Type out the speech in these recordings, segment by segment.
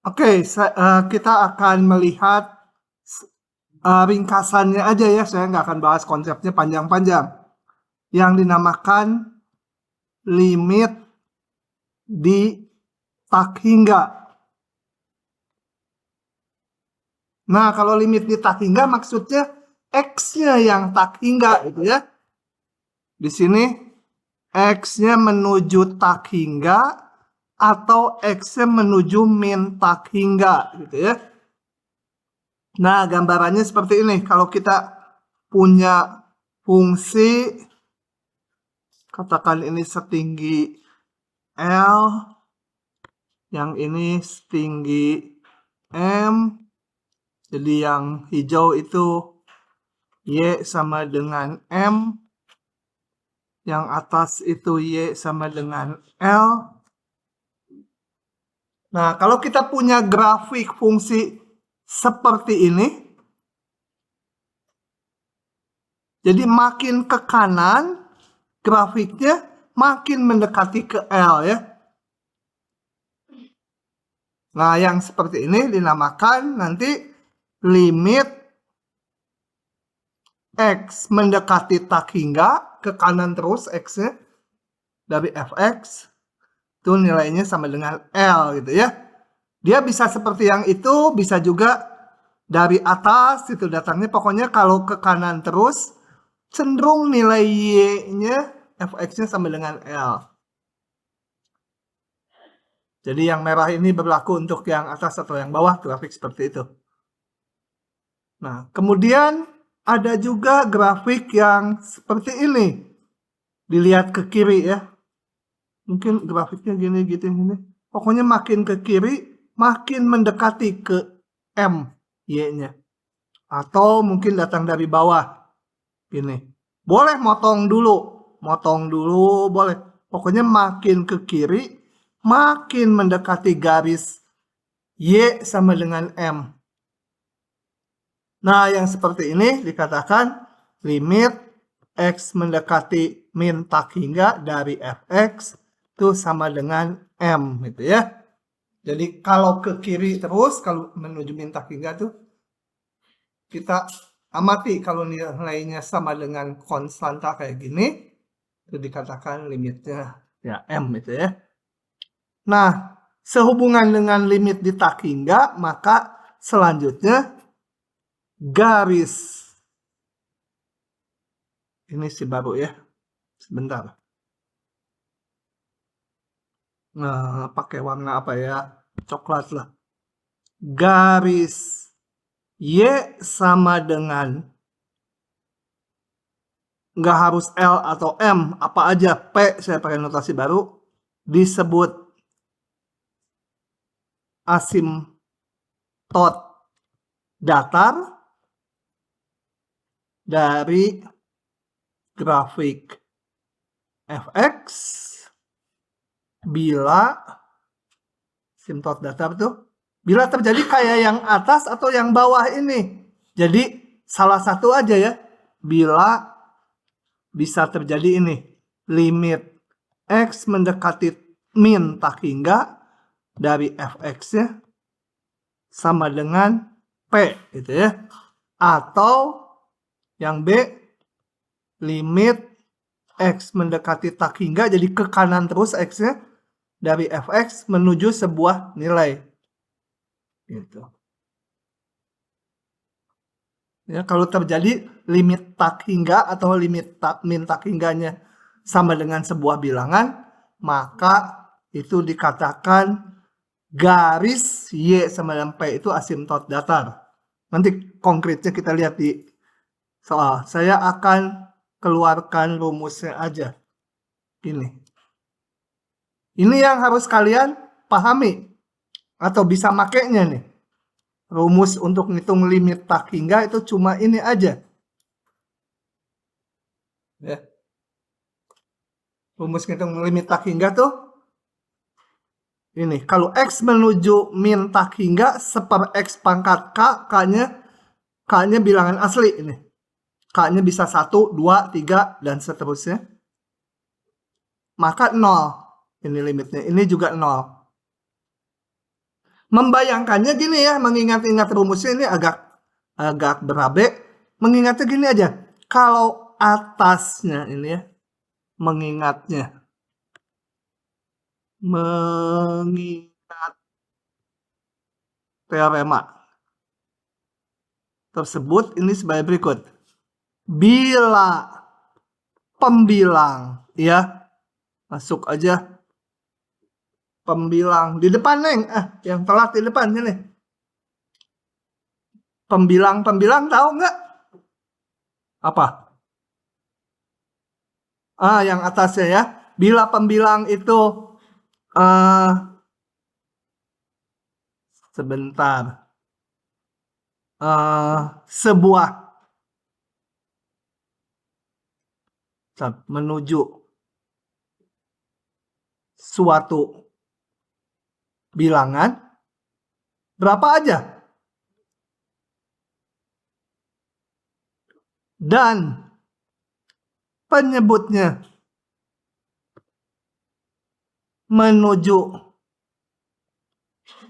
Oke, kita akan melihat ringkasannya aja ya, saya nggak akan bahas konsepnya panjang-panjang. Yang dinamakan limit di tak hingga. Nah, kalau limit di tak hingga maksudnya X-nya yang tak hingga gitu ya. Di sini X-nya menuju tak hingga atau X-nya menuju min tak hingga gitu ya. Nah, gambarannya seperti ini. Kalau kita punya fungsi, katakan ini setinggi L, yang ini setinggi M, jadi yang hijau itu Y sama dengan M, yang atas itu Y sama dengan L. Nah, kalau kita punya grafik fungsi seperti ini, jadi makin ke kanan grafiknya makin mendekati ke L ya. Nah, yang seperti ini dinamakan nanti limit X mendekati tak hingga ke kanan terus X-nya dari fx itu nilainya sama dengan L gitu ya. Dia bisa seperti yang itu, bisa juga dari atas itu datangnya, pokoknya kalau ke kanan terus cenderung nilai Y-nya fx-nya sama dengan L. Jadi yang merah ini berlaku untuk yang atas atau yang bawah, grafik seperti itu. Nah, kemudian ada juga grafik yang seperti ini. Dilihat ke kiri ya. Mungkin grafiknya gini gitu gini. Pokoknya makin ke kiri makin mendekati ke M Y-nya. Atau mungkin datang dari bawah. Gini. Boleh motong dulu boleh. Pokoknya makin ke kiri makin mendekati garis Y sama dengan M. Nah, yang seperti ini dikatakan limit X mendekati min tak hingga dari fx itu sama dengan M gitu ya. Jadi kalau ke kiri terus, kalau menuju min tak hingga tuh kita amati kalau nilainya sama dengan konstanta kayak gini, itu dikatakan limitnya ya M gitu ya. Nah, sehubungan dengan limit di tak hingga, maka selanjutnya garis ini sih baru ya, sebentar. Nah, pakai warna apa ya? Coklat lah. Garis Y sama dengan, nggak harus L atau M, apa aja P, saya pakai notasi baru, disebut asimtot datar dari grafik fx bila asimtot datar tuh bila terjadi kayak yang atas atau yang bawah ini. Jadi salah satu aja ya, bila bisa terjadi ini limit X mendekati min tak hingga dari fx-nya sama dengan P gitu ya. Atau yang B, limit X mendekati tak hingga, jadi ke kanan terus X-nya dari fx menuju sebuah nilai gitu. Ya, kalau terjadi limit tak hingga atau limit min tak hingganya sama dengan sebuah bilangan, maka itu dikatakan garis Y sama dengan P itu asimtot datar. Nanti konkretnya kita lihat di soal. Saya akan keluarkan rumusnya aja. Ini yang harus kalian pahami atau bisa makainya nih. Rumus untuk ngitung limit tak hingga itu cuma ini aja. Ya. Rumus ngitung limit tak hingga tuh ini. Kalau X menuju min tak hingga seper X pangkat K, K-nya bilangan asli ini. K-nya bisa 1, 2, 3, dan seterusnya. Maka 0. Ini limitnya. Ini juga 0. Membayangkannya gini ya, mengingat-ingat rumusnya ini agak berabe. Mengingatnya gini aja. Kalau atasnya ini ya, mengingat teorema tersebut ini sebagai berikut. Bila pembilang ya, masuk aja pembilang di depan, Neng. Yang telat di depan sini. Pembilang tahu nggak? Apa? Yang atasnya ya. Bila pembilang itu sebentar. Sebuah menuju suatu bilangan berapa aja? Dan penyebutnya menuju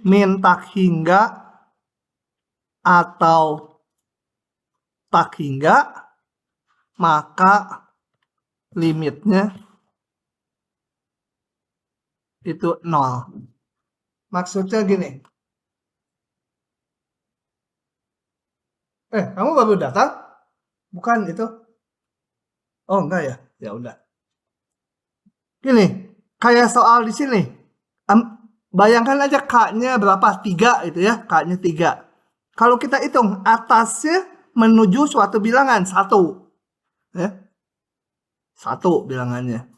min tak hingga atau tak hingga, maka limitnya itu 0. Maksudnya gini. Kamu baru datang? Bukan itu? Oh, enggak ya? Ya udah. Gini, kayak soal di sini. Bayangkan aja K-nya berapa? 3 itu ya, K-nya 3. Kalau kita hitung atasnya menuju suatu bilangan 1. Ya. 1 bilangannya.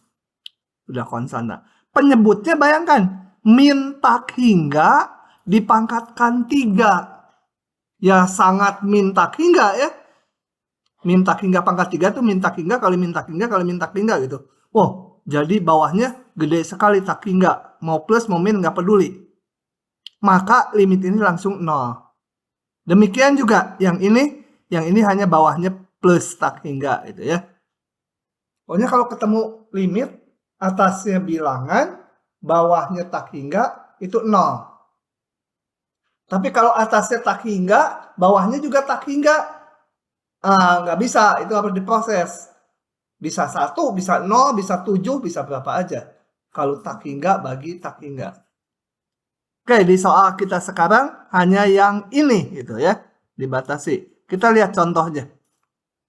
Udah konstan. Penyebutnya bayangkan, min tak hingga dipangkatkan 3. Ya sangat min tak hingga ya. Min tak hingga pangkat 3 tuh min tak hingga kali min tak hingga kali min tak hingga gitu. Wow, jadi bawahnya gede sekali tak hingga. Mau plus mau min nggak peduli. Maka limit ini langsung 0. Demikian juga yang ini hanya bawahnya plus tak hingga gitu ya. Pokoknya kalau ketemu limit atasnya bilangan, bawahnya tak hingga itu 0. Tapi kalau atasnya tak hingga, bawahnya juga tak hingga, nggak bisa, itu harus diproses. Bisa 1, bisa 0, bisa 7, bisa berapa aja. Kalau tak hingga bagi tak hingga. Oke, di soal kita sekarang hanya yang ini gitu ya, dibatasi. Kita lihat contohnya.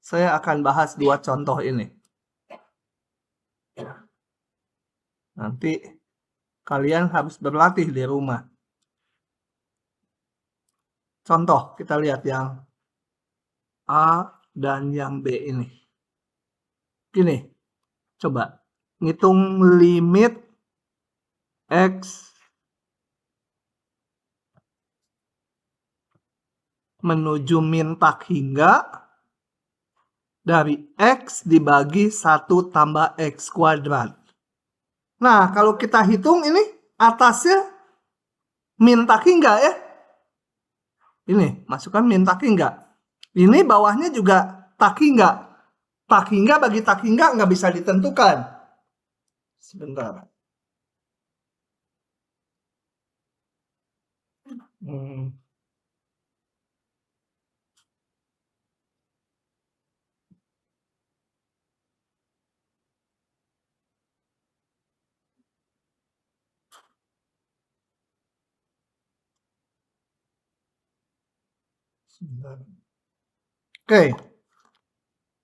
Saya akan bahas 2 contoh ini. Nanti kalian harus berlatih di rumah. Contoh, kita lihat yang A dan yang B ini. Gini, coba ngitung limit X menuju min tak hingga dari X dibagi 1 tambah X kuadrat. Nah, kalau kita hitung ini atasnya min tak hingga ya. Ini, masukkan min tak hingga. Ini bawahnya juga tak hingga. Tak hingga bagi tak hingga nggak bisa ditentukan. Sebentar. Oke.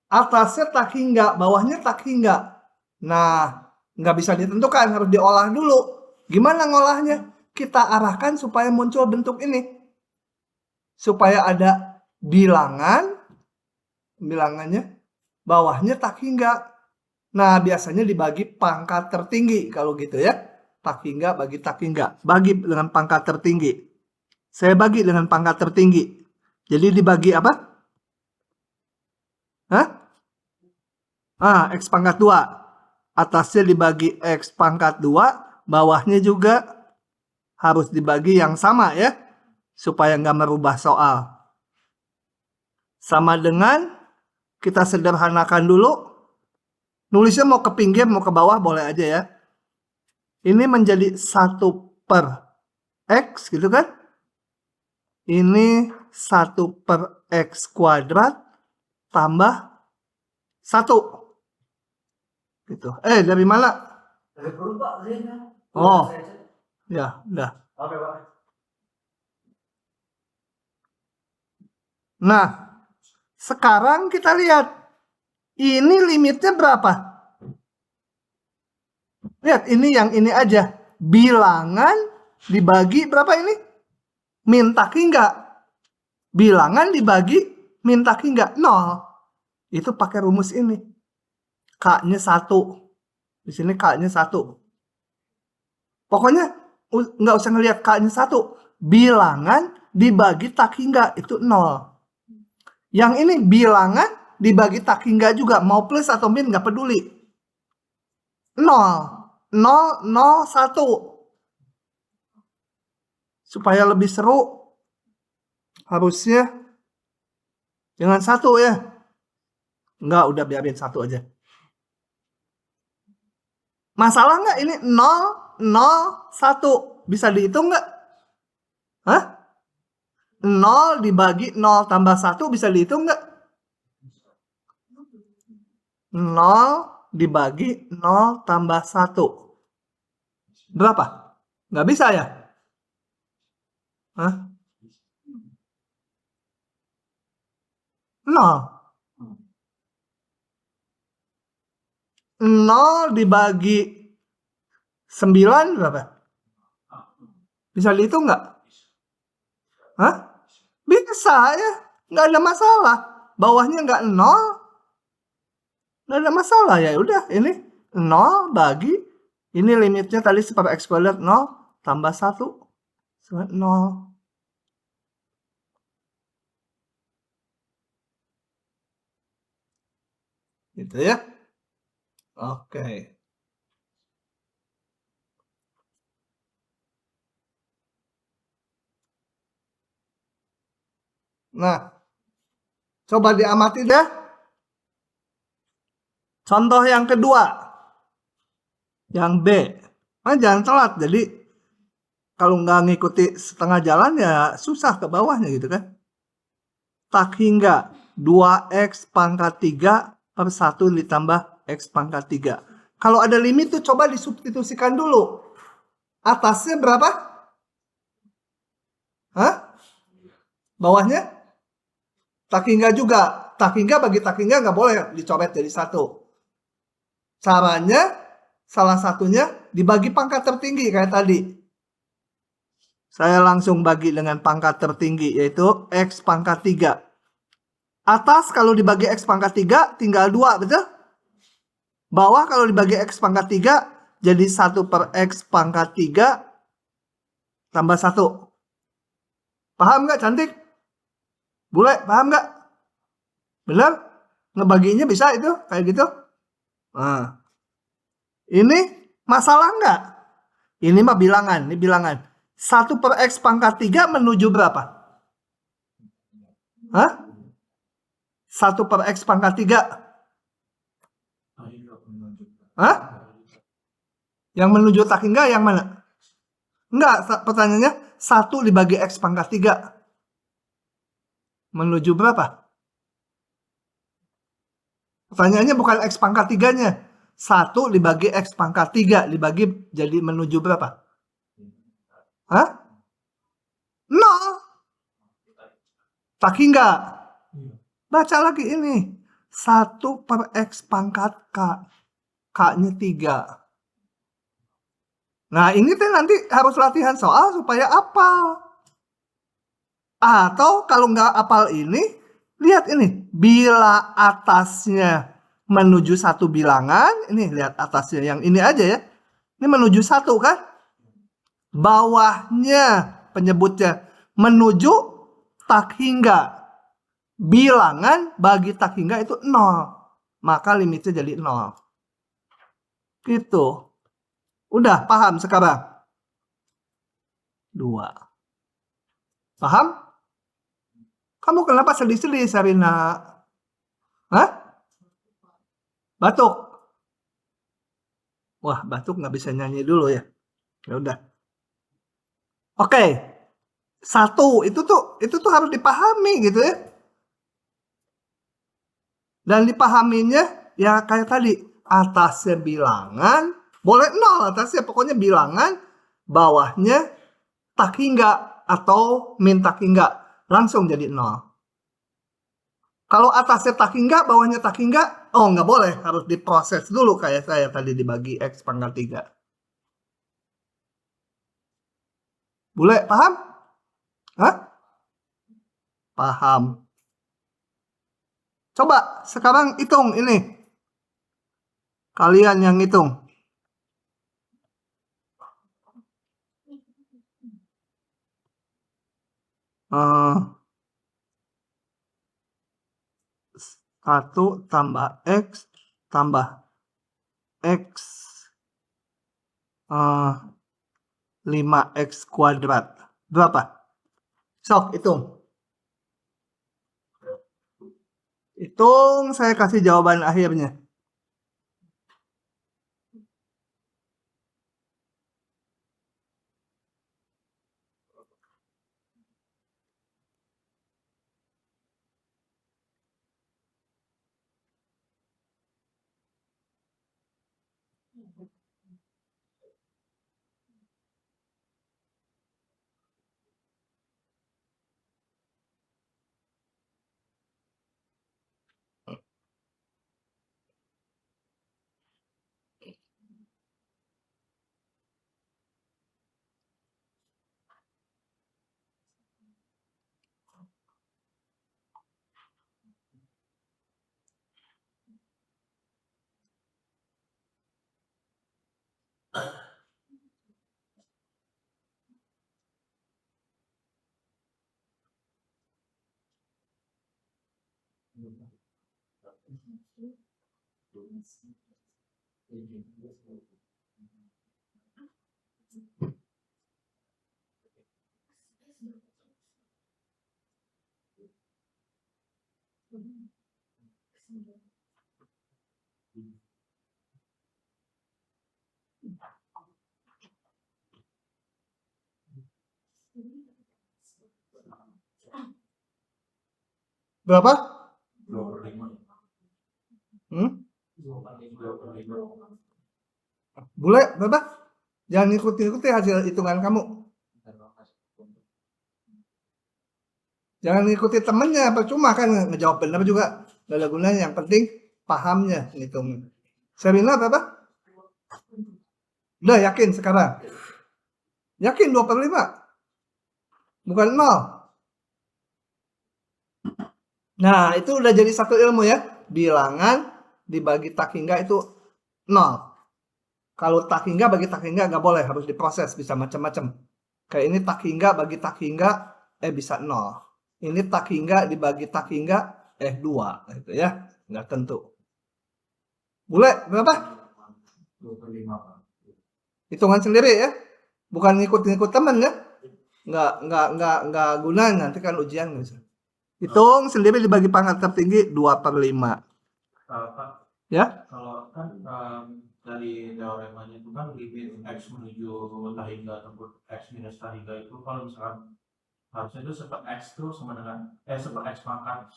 Atasnya tak hingga, bawahnya tak hingga. Nah, nggak bisa ditentukan, harus diolah dulu. Gimana ngolahnya? Kita arahkan supaya muncul bentuk ini. Supaya ada bilangannya, bawahnya tak hingga. Nah, biasanya dibagi pangkat tertinggi, kalau gitu ya. Tak hingga bagi tak hingga. Bagi dengan pangkat tertinggi. Saya bagi dengan pangkat tertinggi. Jadi dibagi apa? X pangkat 2. Atasnya dibagi X pangkat 2. Bawahnya juga harus dibagi yang sama ya. Supaya nggak merubah soal. Sama dengan kita sederhanakan dulu. Nulisnya mau ke pinggir mau ke bawah boleh aja ya. Ini menjadi 1/. X gitu kan. Ini 1 per X kuadrat tambah 1. Gitu. Dari mana? Dari perut Pak, Oh, ya, udah. Oke Pak. Nah, sekarang kita lihat. Ini limitnya berapa? Lihat, ini yang ini aja. Bilangan dibagi berapa ini? Min tak hingga. Bilangan dibagi min tak hingga 0. Itu pakai rumus ini. K-nya 1. Di sini K-nya 1. Pokoknya nggak usah ngelihat K-nya 1. Bilangan dibagi tak hingga itu 0. Yang ini bilangan dibagi tak hingga juga. Mau plus atau min nggak peduli. 0. 0, 0, 1. Supaya lebih seru, harusnya jangan 1 ya. Enggak, udah biarin 1 aja. Masalah nggak ini 0, 0, 1? Bisa dihitung nggak? Hah? 0 dibagi 0 tambah 1 bisa dihitung nggak? 0 dibagi 0 tambah 1. Berapa? Nggak bisa ya? Hah? 0. 0 dibagi 9 berapa? Bisa dihitung nggak? Hah? Bisa ya. Nggak ada masalah. Bawahnya nggak 0. Nggak ada masalah ya. Udah, ini 0 bagi. Ini limitnya tadi 1 per X kuadrat 0 tambah 1. 0. Gitu ya. Oke. Nah, coba diamati deh. Contoh yang kedua. Yang B. Nah, jangan telat. Jadi, kalau nggak ngikuti setengah jalan ya susah ke bawahnya gitu kan. Tak hingga 2X pangkat 3 per 1 ditambah X pangkat 3. Kalau ada limit tuh coba disubstitusikan dulu. Atasnya berapa? Hah? Bawahnya? Tak hingga juga. Tak hingga bagi tak hingga nggak boleh dicoret jadi 1. Caranya salah satunya dibagi pangkat tertinggi kayak tadi. Saya langsung bagi dengan pangkat tertinggi yaitu X pangkat 3. Atas kalau dibagi X pangkat 3 tinggal 2, betul? Bawah kalau dibagi X pangkat 3 jadi 1 per X pangkat 3 tambah 1. Paham nggak cantik? Bule, paham nggak? Bener? Ngebaginya bisa itu kayak gitu? Nah, ini masalah nggak? Ini mah bilangan, ini bilangan. 1 per X pangkat 3 menuju berapa? Hah? 1 per X pangkat 3. Hah? Yang menuju tak hingga yang mana? Enggak, pertanyaannya 1 dibagi X pangkat 3. Menuju berapa? Pertanyaannya bukan X pangkat 3-nya. 1 dibagi X pangkat 3 dibagi jadi menuju berapa? Hah? 0. Tak hingga. Baca lagi ini. 1 per X pangkat K. K-nya 3. Nah, ini tuh nanti harus latihan soal supaya apal. Atau kalau nggak apal ini, lihat ini. Bila atasnya menuju 1 bilangan, ini lihat atasnya yang ini aja ya. Ini menuju 1 kan? Bawahnya penyebutnya menuju tak hingga. Bilangan bagi tak hingga itu 0. Maka limitnya jadi 0. Gitu. Udah paham sekarang? 2. Paham? Kamu kenapa sedih-sedih, Sarina? Hah? Batuk? Wah, batuk nggak bisa nyanyi dulu ya. Ya udah. Oke. 1 itu tuh harus dipahami gitu ya. Dan dipahaminya ya kayak tadi, atasnya bilangan, boleh 0 atasnya, pokoknya bilangan, bawahnya tak hingga atau min tak hingga, langsung jadi 0. Kalau atasnya tak hingga, bawahnya tak hingga, oh nggak boleh, harus diproses dulu kayak saya tadi dibagi X pangkat 3. Boleh, paham? Hah? Paham. Coba sekarang hitung ini. Kalian yang hitung. Satu tambah X tambah X 5X kuadrat. Berapa? Sok, hitung. Hitung, saya kasih jawaban akhirnya. Berapa? 2/5. Boleh, berapa? Jangan ikuti hasil hitungan kamu. Jangan ngikuti temennya, percuma kan ngejawab benar juga. Gak ada gunanya, yang penting pahamnya ngitung. Serina berapa? Udah yakin sekarang? Yakin 2/5? Bukan 0. Nah, itu udah jadi satu ilmu ya. Bilangan dibagi tak hingga itu 0. Kalau tak hingga bagi tak hingga nggak boleh, harus diproses, bisa macam-macam. Kayak ini tak hingga bagi tak hingga, bisa 0. Ini tak hingga dibagi tak hingga, 2. Gitu ya, nggak tentu. Boleh, berapa? 2/5. Hitungan sendiri ya. Bukan ngikut-ngikut temen ya. Nggak guna, nanti kan ujian bisa. Hitung sendiri dibagi pangkat tertinggi 2/5. Pak, Ya? kalau kan dari teoremanya itu kan limit X menuju tak hingga ataupun X minus tak hingga itu kalau misalkan harusnya itu seper X itu sama dengan seper X pangkat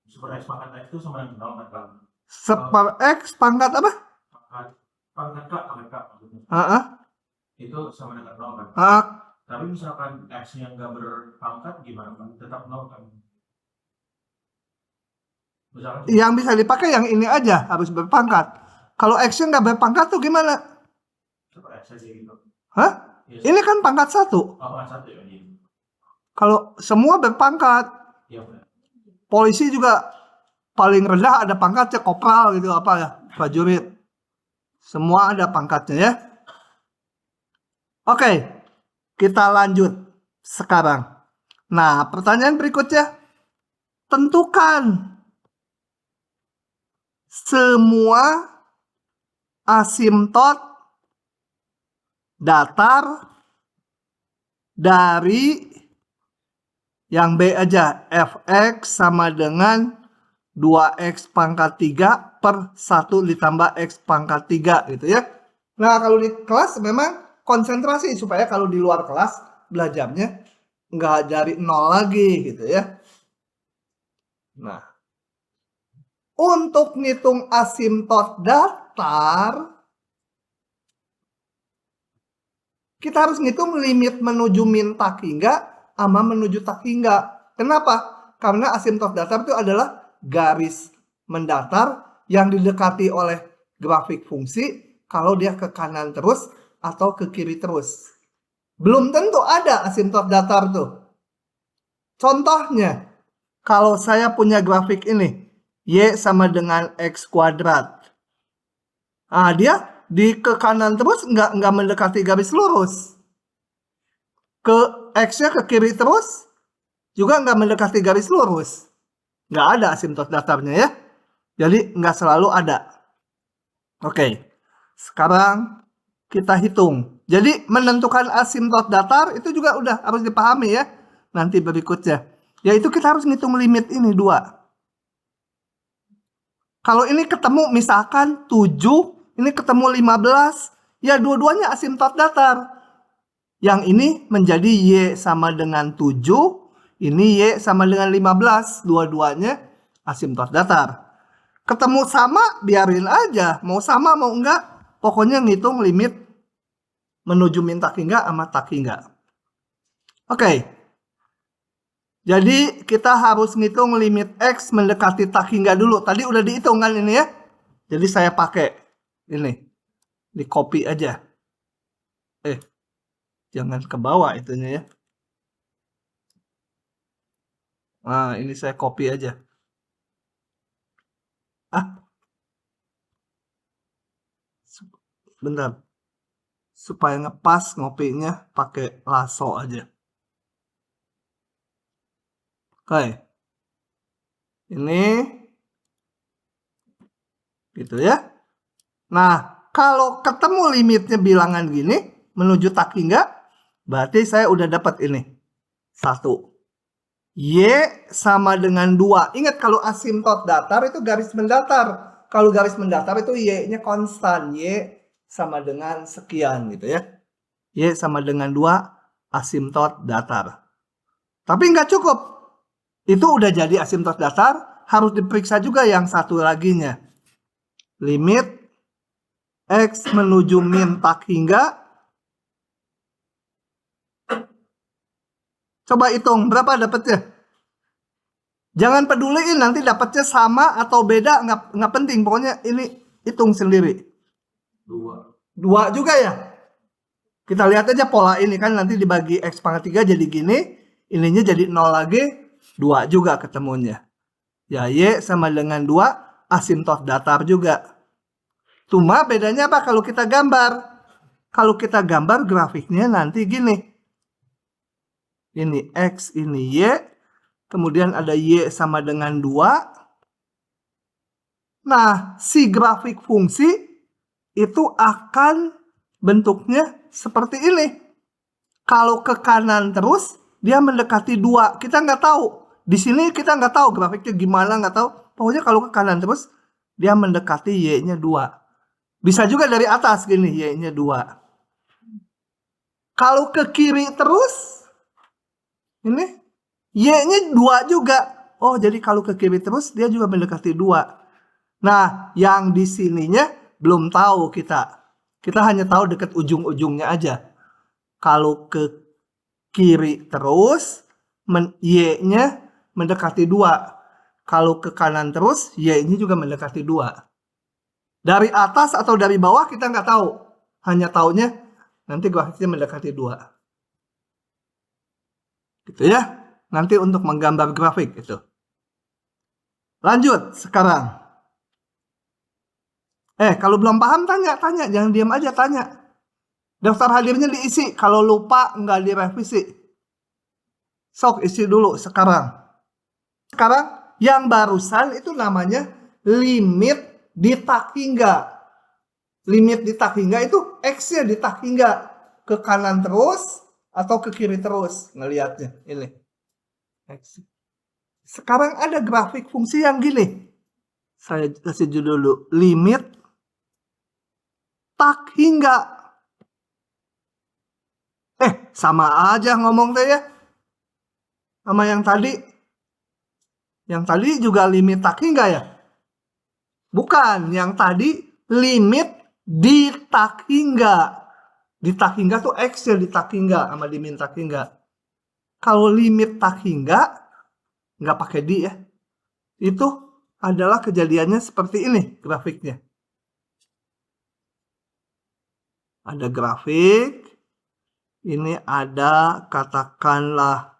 seper X pangkat X itu sama dengan 0 kan? Seper X pangkat apa? Pangkat K maksudnya. Itu sama dengan 0 kan? Tapi misalkan X-nya nggak berpangkat gimana Pak? Tetap 0 kan? Misalkan yang bisa dipakai yang ini aja, harus berpangkat. Kalau X-nya nggak berpangkat tuh gimana? Seper X aja gitu. Hah? Yes. Ini kan pangkat 1. Pangkat 1 ya? Kalau semua berpangkat. Iya. Polisi juga paling rendah ada pangkatnya, kopral gitu apa ya, prajurit. Semua ada pangkatnya ya. Oke. Kita lanjut sekarang. Nah, pertanyaan berikutnya. Tentukan semua asimtot datar dari yang B aja. Fx sama dengan 2x pangkat 3 per 1 ditambah x pangkat 3 gitu ya. Nah, kalau di kelas memang konsentrasi supaya kalau di luar kelas belajarnya nggak dari nol lagi gitu ya. Nah, untuk ngitung asimtot datar, kita harus ngitung limit menuju min tak hingga sama menuju tak hingga. Kenapa? Karena asimtot datar itu adalah garis mendatar yang didekati oleh grafik fungsi kalau dia ke kanan terus atau ke kiri terus. Belum tentu ada asimtot datar tuh. Contohnya, kalau saya punya grafik ini, Y sama dengan X kuadrat. Nah, dia ke kanan terus nggak mendekati garis lurus. Ke X-nya ke kiri terus juga nggak mendekati garis lurus. Nggak ada asimtot datarnya ya. Jadi nggak selalu ada. Oke, sekarang kita hitung. Jadi menentukan asimtot datar itu juga udah harus dipahami ya. Nanti berikutnya. Yaitu kita harus ngitung limit ini 2. Kalau ini ketemu misalkan 7, ini ketemu 15, ya dua-duanya asimtot datar. Yang ini menjadi Y sama dengan 7, ini Y sama dengan 15, dua-duanya asimtot datar. Ketemu sama, biarin aja, mau sama mau enggak, pokoknya ngitung limit menuju min tak hingga sama tak hingga. Oke. Jadi kita harus ngitung limit X mendekati tak hingga dulu. Tadi udah dihitung kan ini ya. Jadi saya pakai ini. Di copy aja. Jangan ke bawah itunya ya. Nah, ini saya copy aja. Bentar. Supaya ngepas ngopinya pakai lasso aja. Oke. Ini gitu ya. Nah, kalau ketemu limitnya bilangan gini menuju tak hingga, berarti saya udah dapat ini. 1. Y sama dengan 2. Ingat kalau asimtot datar itu garis mendatar. Kalau garis mendatar itu Y-nya konstan. Y sama dengan sekian gitu ya. Y sama dengan 2 asimtot datar. Tapi nggak cukup. Itu udah jadi asimtot datar. Harus diperiksa juga yang satu laginya. Limit X menuju min tak hingga. Coba hitung berapa dapatnya. Jangan peduliin nanti dapatnya sama atau beda, nggak penting. Pokoknya ini hitung sendiri. 2 juga ya. Kita lihat aja pola ini kan nanti dibagi X pangkat 3 jadi gini. Ininya jadi 0 lagi. 2 juga ketemunya. Ya Y sama dengan 2 asimtot datar juga. Cuma bedanya apa kalau kita gambar? Kalau kita gambar grafiknya nanti gini. Ini X, ini Y. Kemudian ada Y sama dengan 2. Nah, si grafik fungsi itu akan bentuknya seperti ini. Kalau ke kanan terus, dia mendekati 2. Kita nggak tahu. Di sini kita nggak tahu grafiknya gimana, nggak tahu. Pokoknya kalau ke kanan terus, dia mendekati Y-nya 2. Bisa juga dari atas gini, Y-nya 2. Kalau ke kiri terus, ini Y-nya 2 juga. Oh, jadi kalau ke kiri terus, dia juga mendekati 2. Nah, yang di sininya belum tahu kita. Kita hanya tahu dekat ujung-ujungnya aja. Kalau ke kiri terus, Y-nya mendekati 2. Kalau ke kanan terus, Y-nya juga mendekati 2. Dari atas atau dari bawah kita nggak tahu. Hanya taunya nanti grafiknya mendekati 2. Gitu ya. Nanti untuk menggambar grafik itu. Lanjut sekarang. Kalau belum paham tanya. Jangan diam aja tanya. Daftar hadirnya diisi. Kalau lupa nggak direvisi. Sok isi dulu sekarang. Sekarang yang barusan itu namanya limit di tak hingga. Limit di tak hingga itu X-nya di tak hingga. Ke kanan terus atau ke kiri terus. Ngelihatnya ini. X. Sekarang ada grafik fungsi yang gini. Saya kasih judul dulu. Limit tak hingga. Sama aja ngomong teh ya. Sama yang tadi. Yang tadi juga limit tak hingga ya? Bukan, yang tadi limit di tak hingga. Di tak hingga tuh X ya, di tak hingga sama di min tak hingga. Kalau limit tak hingga, nggak pakai di ya. Itu adalah kejadiannya seperti ini grafiknya. Ada grafik, ini ada katakanlah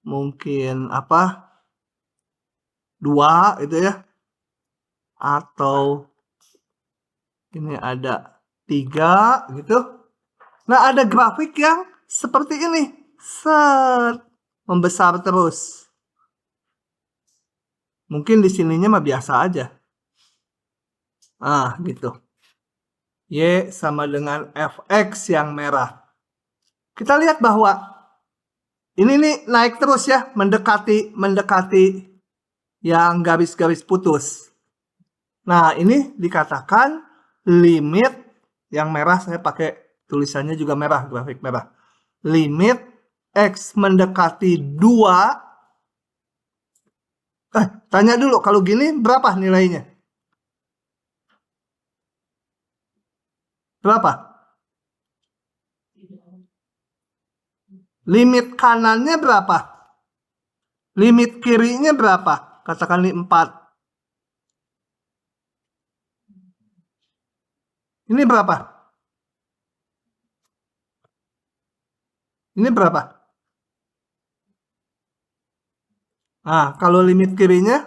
mungkin apa 2 itu ya, atau ini ada 3 gitu. Nah, ada grafik yang seperti ini, membesar terus. Mungkin di sininya mah biasa aja. Gitu. Y sama dengan fx yang merah. Kita lihat bahwa ini nih naik terus ya, mendekati yang garis-garis putus. Nah, ini dikatakan limit yang merah, saya pakai tulisannya juga merah, grafik merah. Limit X mendekati 2. Tanya dulu, kalau gini berapa nilainya? Berapa? Limit kanannya berapa? Limit kirinya berapa? Katakan ini 4. Ini berapa? Ini berapa? Kalau limit kirinya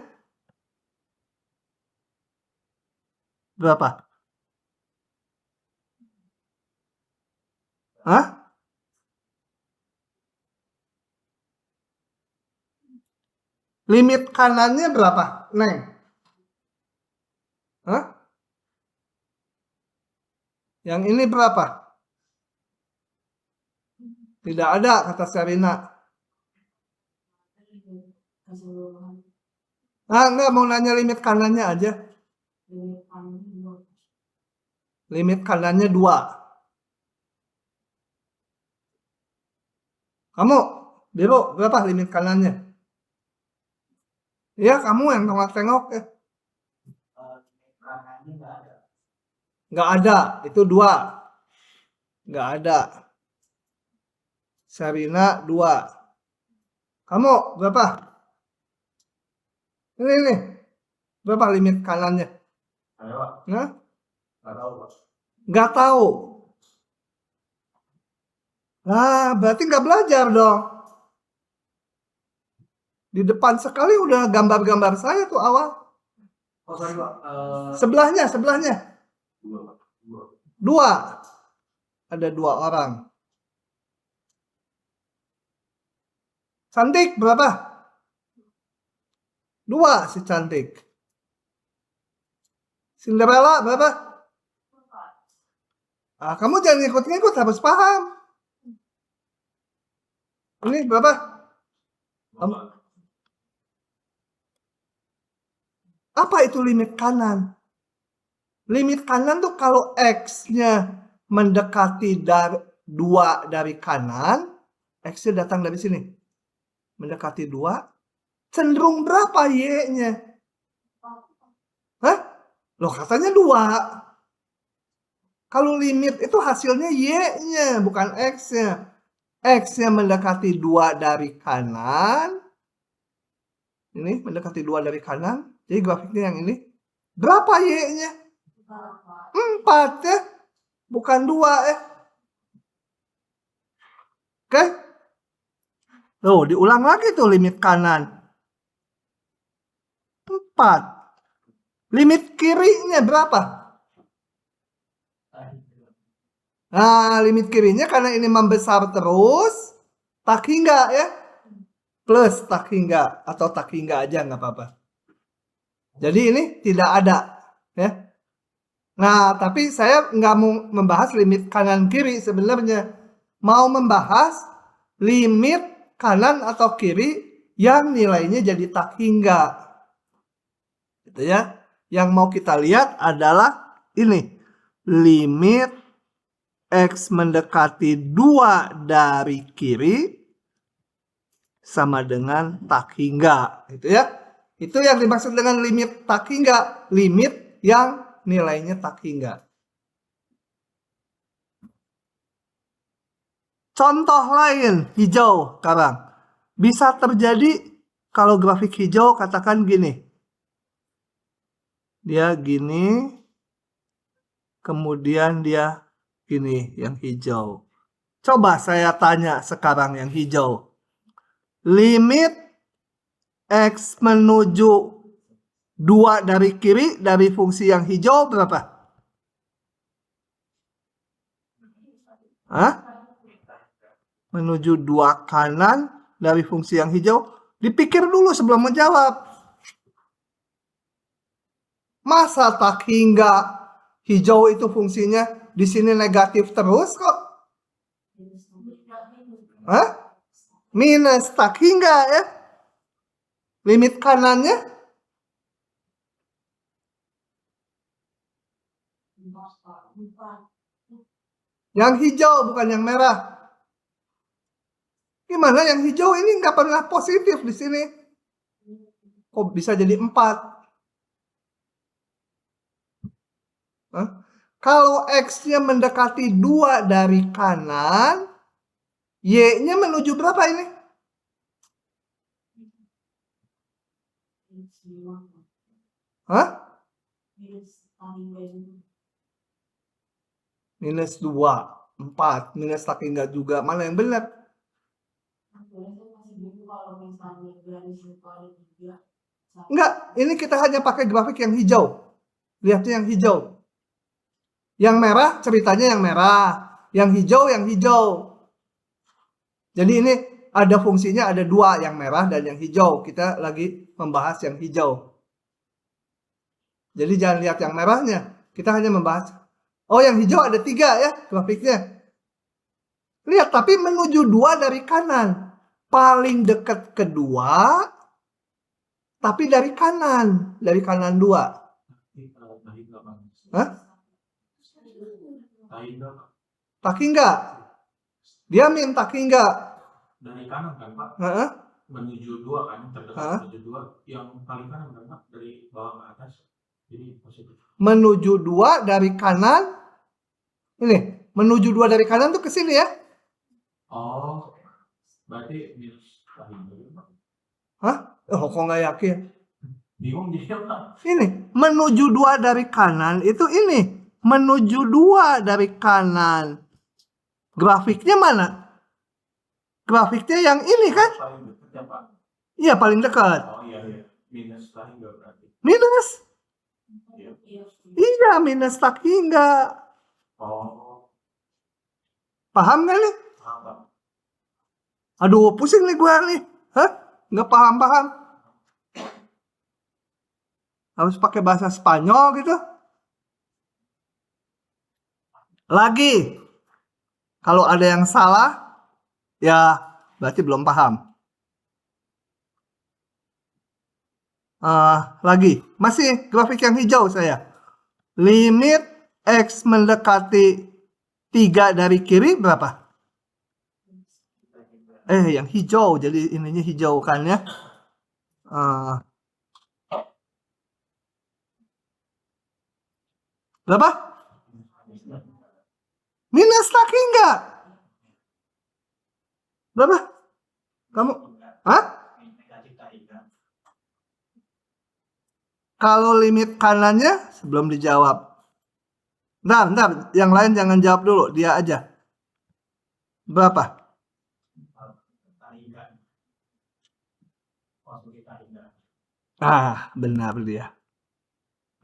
berapa? Limit kanannya berapa, Neng? Yang ini berapa? Tidak ada, kata Serina. Enggak, mau nanya limit kanannya aja. Limit kanannya 2. Kamu, Biru, berapa limit kanannya? Iya, kamu yang tengok-tengok ya. Nggak ada, itu 2. Nggak ada. Serina 2. Kamu berapa? Ini. Berapa limit kanannya? Nggak tahu. Berarti nggak belajar dong. Di depan sekali udah gambar-gambar saya tuh awal. Sorry, Pak. Sebelahnya. 2. Ada 2 orang. Cantik berapa? 2 si cantik. Cinderella berapa? Kamu jangan ngikut-ngikut, harus paham. Ini berapa? Apa itu limit kanan? Limit kanan tuh kalau X-nya mendekati 2 dari kanan, X-nya datang dari sini. Mendekati 2, cenderung berapa Y-nya? Loh, katanya 2. Kalau limit itu hasilnya Y-nya, bukan X-nya. X-nya mendekati 2 dari kanan. Ini mendekati 2 dari kanan. Jadi grafiknya yang ini. Berapa Y-nya? 4 ya. Bukan 2 ya. Oke. Tuh, diulang lagi tuh limit kanan. 4. Limit kirinya berapa? Limit kirinya karena ini membesar terus, tak hingga ya. Plus tak hingga atau tak hingga aja nggak apa-apa. Jadi ini tidak ada ya. Tapi saya nggak mau membahas limit kanan kiri sebenarnya. Mau membahas limit kanan atau kiri yang nilainya jadi tak hingga. Gitu ya. Yang mau kita lihat adalah ini. Limit X mendekati 2 dari kiri sama dengan tak hingga. Gitu ya. Itu yang dimaksud dengan limit tak hingga. Limit yang nilainya tak hingga. Contoh lain, hijau sekarang. Bisa terjadi kalau grafik hijau katakan gini. Dia gini, kemudian dia gini, yang hijau. Coba saya tanya sekarang yang hijau. Limit X menuju 2 dari kiri dari fungsi yang hijau berapa? Hah? Menuju 2 kanan dari fungsi yang hijau. Dipikir dulu sebelum menjawab. Masa tak hingga hijau itu fungsinya di sini negatif terus kok? Hah? Minus tak hingga ya? Limit kanannya? Yang hijau bukan yang merah. Gimana yang hijau ini nggak pernah positif di sini? Kok bisa jadi 4? Hah? Kalau X-nya mendekati 2 dari kanan, Y-nya menuju berapa ini? Hah? Minus 2, 4, minus tak hingga juga. Mana yang benar? Enggak, ini kita hanya pakai grafik yang hijau. Lihatnya yang hijau. Yang merah ceritanya yang merah. Yang hijau yang hijau. Jadi ini ada fungsinya ada 2, yang merah dan yang hijau. Kita lagi membahas yang hijau. Jadi jangan lihat yang merahnya. Kita hanya membahas. Oh, yang hijau ada 3 ya grafiknya. Lihat, tapi menuju 2 dari kanan. Paling dekat kedua, tapi dari kanan. Dari kanan 2. Hah? Tak hingga. Dia min tak hingga. Dari kanan kan Pak? Hah? Menuju 2 kan, terdekat menuju 2. Yang paling kanan kan Pak? Dari bawah ke atas. Jadi positif. Menuju 2 dari kanan. Ini, menuju 2 dari kanan tuh ke sini ya. Oh, berarti minus tak hingga. Hah? Oh, kok nggak yakin? Bingung dia Pak. Ini, menuju 2 dari kanan itu ini. Menuju 2 dari kanan. Grafiknya mana? Grafiknya yang ini kan? Paling dekat ya Pak? Iya, paling dekat. Oh iya, iya. Minus tak hingga berarti. Minus? Iya. Iya, minus tak hingga. Oh, Paham gak nih? paham Pak. Aduh, pusing nih gue nih. Hah? Nggak paham-paham. Harus pakai bahasa Spanyol gitu. Lagi. Kalau ada yang salah, ya berarti belum paham. Lagi. Masih grafik yang hijau saya. Limit X mendekati 3 dari kiri berapa? Yang hijau. Jadi ininya hijau kan ya. Berapa? Minus tak hingga. Berapa? Kamu? Hah? Kalau limit kanannya sebelum dijawab. Bentar, yang lain jangan jawab dulu, dia aja. Berapa? Benar dia.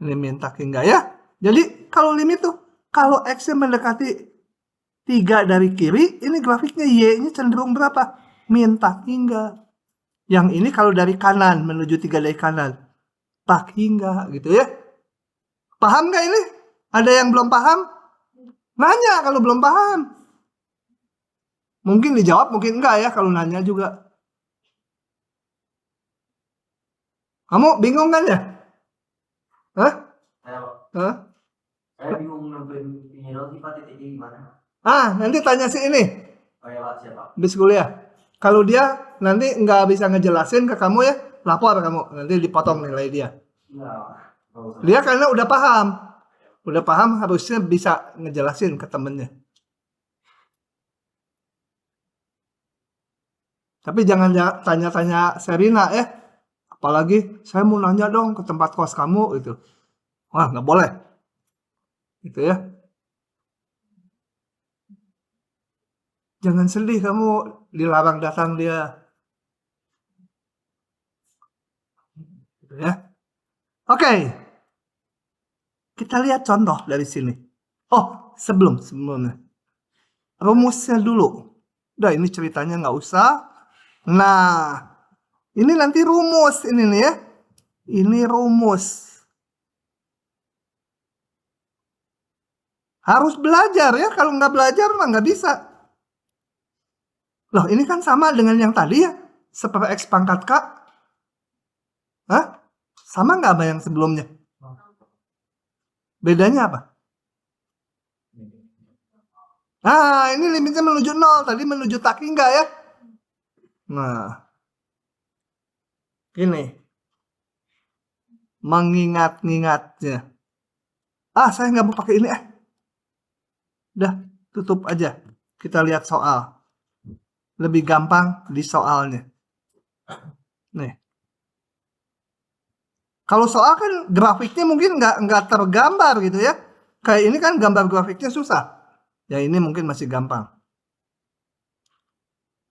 Limit tak hingga ya. Jadi kalau limit tuh, kalau X-nya mendekati 3 dari kiri, ini grafiknya Y-nya cenderung berapa? Min tak hingga. Yang ini kalau dari kanan, menuju 3 dari kanan. Tak hingga gitu ya. Paham gak ini? Ada yang belum paham? Nanya kalau belum paham. Mungkin dijawab, mungkin enggak ya kalau nanya juga. Kamu bingung kan ya? Hah? Saya Hah? bingung nentuin penyedot sifat titiknya gimana. Nanti tanya si ini. Kayak siapa? Bis kuliah. Kalau dia nanti nggak bisa ngejelasin ke kamu ya, lapor kamu. Nanti dipotong nilai dia. Dia karena udah paham harusnya bisa ngejelasin ke temennya. Tapi jangan tanya-tanya Serina ya. Apalagi saya mau nanya dong ke tempat kos kamu itu. Wah, nggak boleh. Gitu ya. Jangan sedih kamu dilarang datang dia. Gitu ya. Oke. Kita lihat contoh dari sini. Oh, sebelumnya. Rumusnya dulu. Udah, ini ceritanya nggak usah. Nah, ini nanti rumus ini nih ya. Ini rumus. Harus belajar ya. Kalau nggak belajar mah nggak bisa. Loh, ini kan sama dengan yang tadi ya. Seper X pangkat K. Hah? Sama nggak sama yang sebelumnya? Bedanya apa? Nah, ini limitnya menuju 0. Tadi menuju tak hingga ya. Nah. Ini. Mengingat-ingatnya. Saya nggak mau pakai ini. Udah, tutup aja. Kita lihat soal. Lebih gampang di soalnya. Nih. Kalau soal kan grafiknya mungkin nggak tergambar gitu ya. Kayak ini kan gambar grafiknya susah. Ya ini mungkin masih gampang.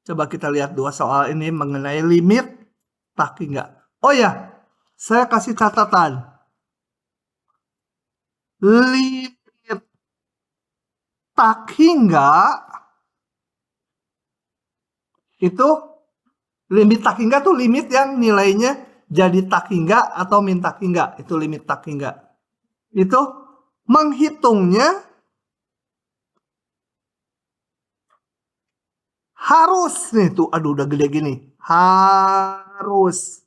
Coba kita lihat dua soal ini mengenai limit tak hingga. Oh ya, saya kasih catatan. Limit tak hingga itu limit tak hingga tuh limit yang nilainya jadi tak hingga atau min tak hingga. Itu limit tak hingga. Itu menghitungnya harus nih tuh, aduh udah gede gini. Harus.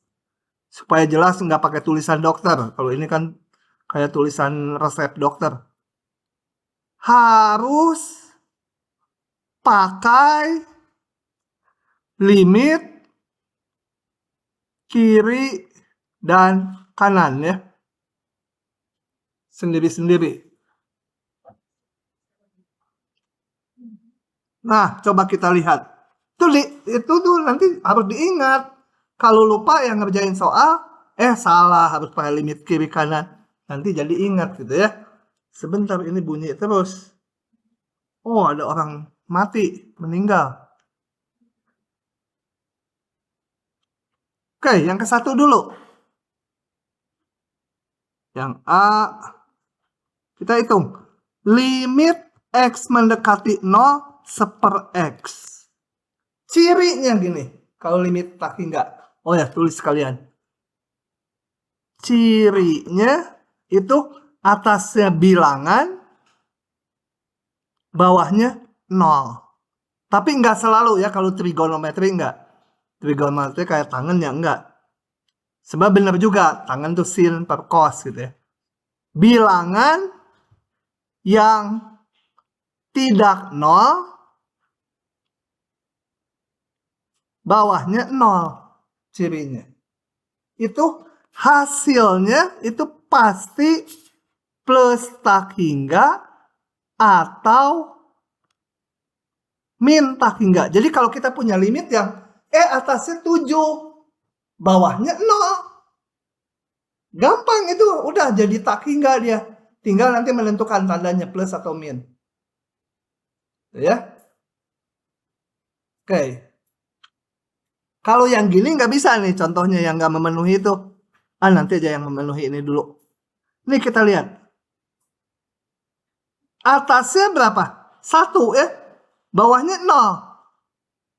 Supaya jelas nggak pakai tulisan dokter. Kalau ini kan kayak tulisan resep dokter. Harus pakai limit kiri dan kanan ya. Sendiri-sendiri. Nah, coba kita lihat. Itu tuh nanti harus diingat. Kalau lupa yang ngerjain soal, salah harus pakai limit kiri kanan. Nanti jadi ingat gitu ya. Sebentar ini bunyi terus. Oh, ada orang mati, meninggal. Oke, yang ke satu dulu. Yang A, kita hitung. Limit X mendekati 0 seper X. Cirinya gini, kalau limit tak hingga. Oh ya, tulis sekalian. Cirinya itu atasnya bilangan, bawahnya 0. Tapi nggak selalu ya kalau trigonometri nggak. Trigonometri kayak tangan ya enggak. Sebab benar juga, tangan tuh sin per cos gitu ya. Bilangan yang tidak 0, bawahnya 0 cirinya. Itu hasilnya itu pasti plus tak hingga atau min tak hingga. Jadi kalau kita punya limit yang atasnya 7, bawahnya 0. Gampang itu, udah jadi tak hingga dia. Tinggal nanti menentukan tandanya plus atau min. Ya. Oke. Kalau yang gini nggak bisa nih, contohnya yang nggak memenuhi itu. Nanti aja yang memenuhi ini dulu. Nih kita lihat. Atasnya berapa? 1 ya. Bawahnya 0.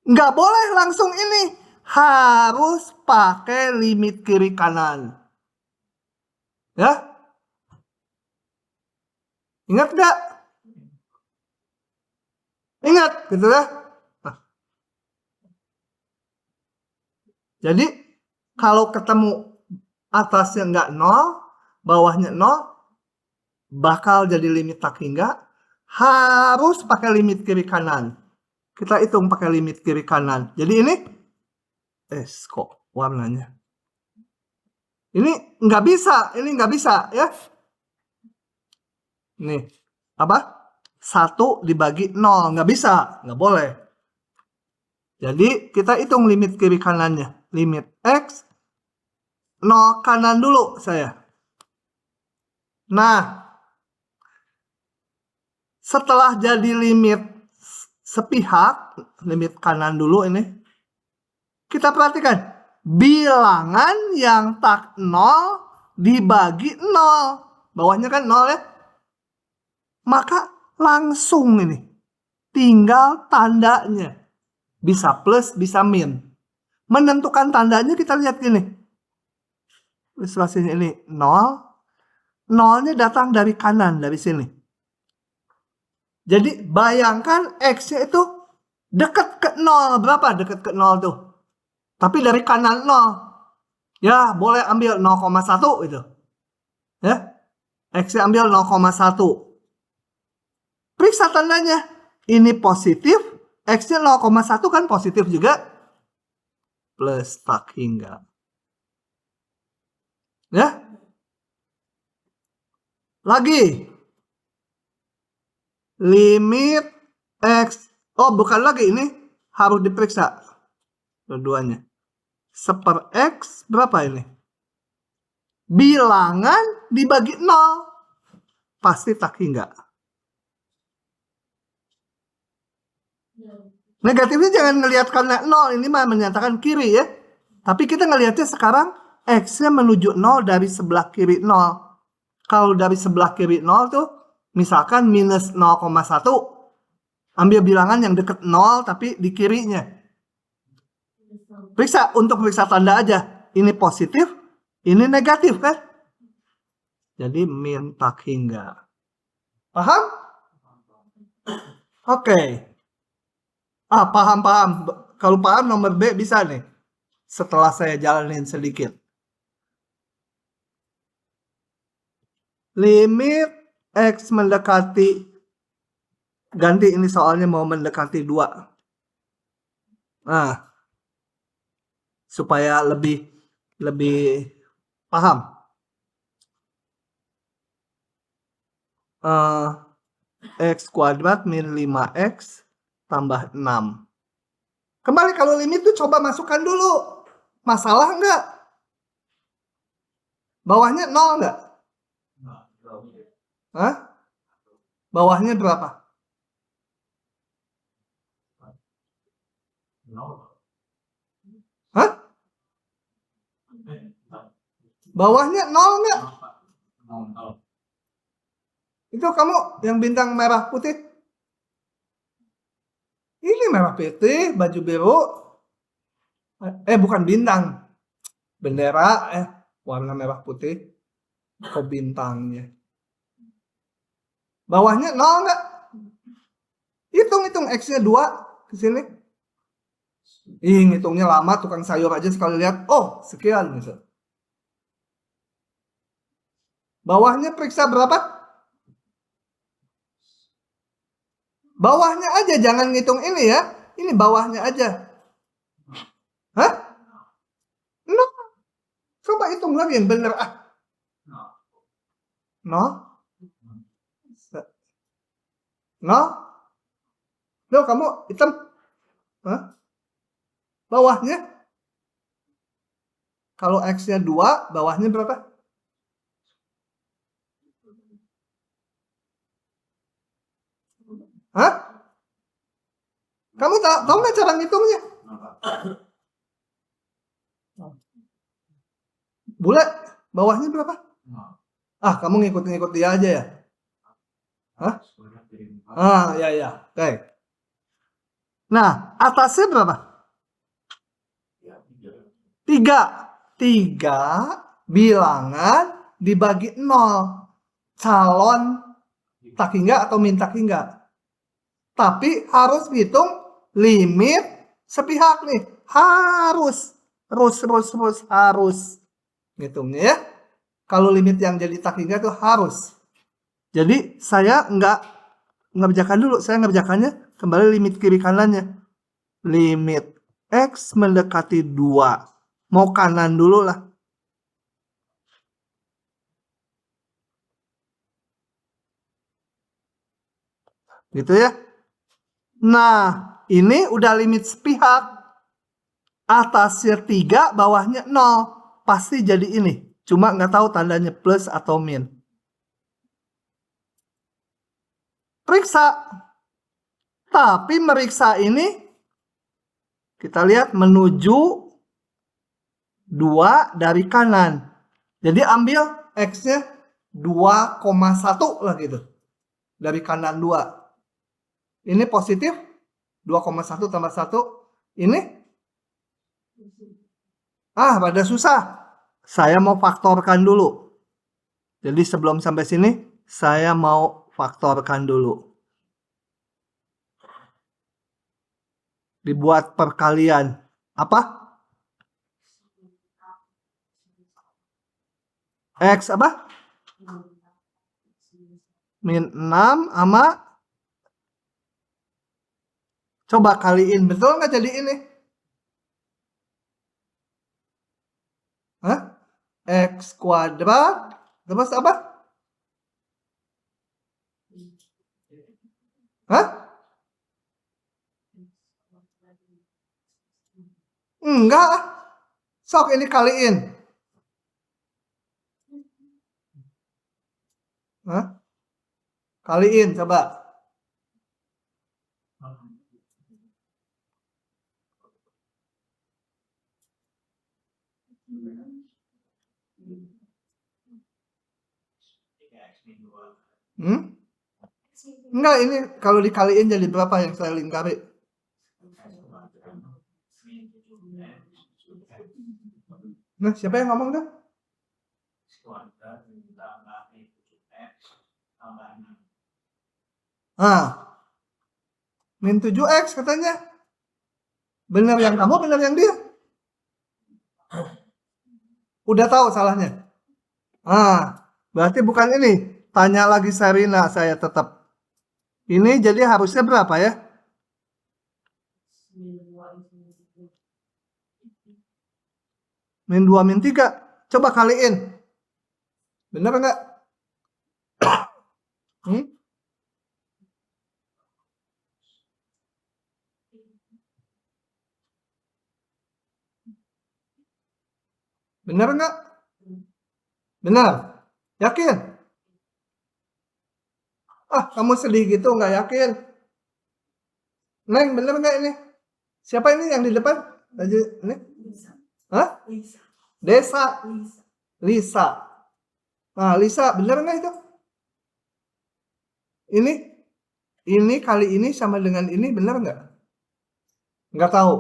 Nggak boleh langsung ini. Harus pakai limit kiri kanan. Ya. Ingat nggak? Ingat gitu ya. Jadi kalau ketemu atasnya nggak 0, bawahnya 0, bakal jadi limit tak hingga. harus pakai limit kiri kanan. Kita hitung pakai limit kiri kanan. Jadi ini, kok warnanya? Ini nggak bisa ya. Nih, apa? 1 dibagi 0, nggak bisa, nggak boleh. Jadi kita hitung limit kiri kanannya. Limit X, 0 kanan dulu saya. Nah, setelah jadi limit sepihak, limit kanan dulu ini, kita perhatikan. Bilangan yang tak 0 dibagi 0. Bawahnya kan 0 ya. Maka langsung ini. Tinggal tandanya. Bisa plus, bisa min. Menentukan tandanya kita lihat gini. Ilustrasinya ini 0. 0-nya datang dari kanan, dari sini. Jadi bayangkan X-nya itu dekat ke 0. Berapa dekat ke 0 tuh? Tapi dari kanan 0. Ya, boleh ambil 0,1 itu. Ya. X-nya ambil 0,1. Periksa tandanya. Ini positif. X-nya 0,1 kan positif juga. Plus tak hingga. Ya. Lagi. Limit X. Oh, bukan lagi. Ini harus diperiksa. Keduanya. 1/X berapa ini? Bilangan dibagi 0. Pasti tak hingga. Negatifnya jangan ngelihat karena 0. Ini mah menyatakan kiri ya. Tapi kita ngelihatnya sekarang X-nya menuju 0 dari sebelah kiri 0. Kalau dari sebelah kiri 0 tuh misalkan minus 0,1. Ambil bilangan yang dekat 0 tapi di kirinya. Periksa, untuk periksa tanda aja. Ini positif, ini negatif kan? Jadi min tak hingga. Paham? Oke. Paham. Kalau paham nomor B bisa nih. Setelah saya jalanin sedikit. Limit X mendekati. Ganti ini soalnya mau mendekati 2. Nah. Supaya lebih paham. X kuadrat min 5X tambah 6. Kembali kalau limit tuh coba masukkan dulu. Masalah enggak? Bawahnya 0 enggak? Hah? Bawahnya berapa? 0. Hah? Bawahnya 0 enggak? 0. Itu kamu yang bintang merah putih. Ini merah putih, baju biru. Bukan bintang. Bendera, warna merah putih. Kok bintangnya? Bawahnya 0 enggak? Hitung X-nya 2 ke sini. Ngitungnya lama, tukang sayur aja sekali lihat, oh sekian misal. Bawahnya periksa berapa? Bawahnya aja, jangan ngitung ini ya. Ini bawahnya aja. Hah? No. Coba hitung lagi yang bener. No. No, kamu hitam. Hah? Bawahnya? Kalau X-nya 2, bawahnya berapa? Hah? Kamu tahu nggak cara ngitungnya? Bulat, bawahnya berapa? Kamu ngikut dia aja ya? Hah? Ya. Oke. Nah, atasnya berapa? 3 bilangan dibagi 0. Calon tak hingga atau min tak hingga. Tapi harus hitung limit sepihak nih. Harus ngitungnya ya. Kalau limit yang jadi tak hingga itu harus. Jadi saya nggak ngerjakan dulu. Saya ngerjakannya kembali limit kiri kanannya. Limit X mendekati 2. Mau kanan dulu lah. Gitu ya. Nah, ini udah limit sepihak. Atasnya 3, bawahnya 0. Pasti jadi ini. Cuma nggak tahu tandanya plus atau min. Periksa. Tapi meriksa ini, kita lihat menuju 2 dari kanan. Jadi ambil X-nya 2,1 lah gitu. Dari kanan 2. Ini positif. 2,1 tambah 1. Ini. Pada susah. Saya mau faktorkan dulu. Jadi sebelum sampai sini, saya mau faktorkan dulu. Dibuat perkalian. Apa? X apa? Min 6 sama. Coba kaliin. Betul nggak jadi ini? X kuadrat. Terus apa? Enggak. Sok ini kaliin. Kaliin coba. Enggak, ini kalau dikaliin jadi berapa yang saya lingkari? Nah, siapa yang ngomong tuh? Min 7X katanya. Benar yang kamu, benar yang dia. Udah tahu salahnya. Berarti bukan ini. Tanya lagi Sarina, saya tetap. Ini jadi harusnya berapa ya? Min 2, min 3. Coba kaliin. Bener enggak? Bener enggak? Benar. Yakin? Kamu sedih gitu nggak yakin? Neng, bener nggak ini? Siapa ini yang di depan? Ini? Desa. Lisa. Lisa, bener nggak itu? Ini kali ini sama dengan ini bener nggak? Nggak tahu.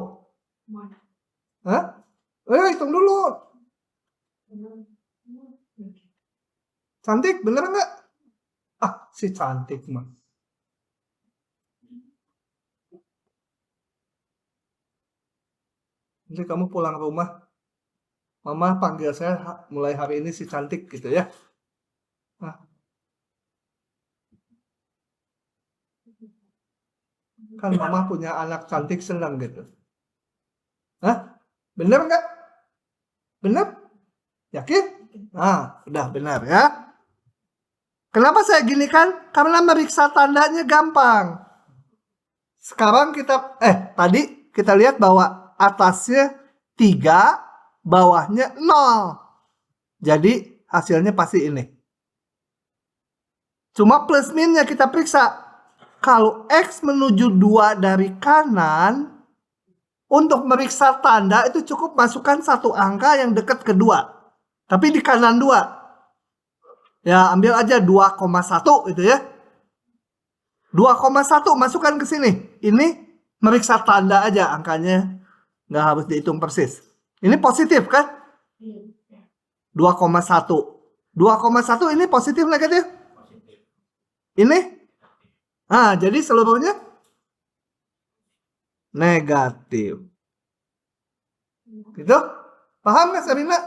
Hitung dulu. Cantik, bener nggak? Si cantik mah. Nanti kamu pulang rumah, Mama panggil saya mulai hari ini si cantik gitu ya. Kan Mama punya anak cantik senang gitu. Bener nggak? Bener? Yakin? Udah benar ya. Kenapa saya gini kan? Karena meriksa tandanya gampang. Sekarang tadi kita lihat bahwa atasnya 3, bawahnya 0. Jadi hasilnya pasti ini. Cuma plus minnya kita periksa. Kalau X menuju 2 dari kanan, untuk meriksa tanda itu cukup masukkan satu angka yang dekat ke 2. Tapi di kanan 2. Ya, ambil aja 2,1 itu ya. 2,1 masukkan ke sini. Ini meriksa tanda aja angkanya. Nggak harus dihitung persis. Ini positif kan? 2,1. 2,1 ini positif negatif? Ini? Jadi seluruhnya negatif. Gitu? Paham nggak Sarina?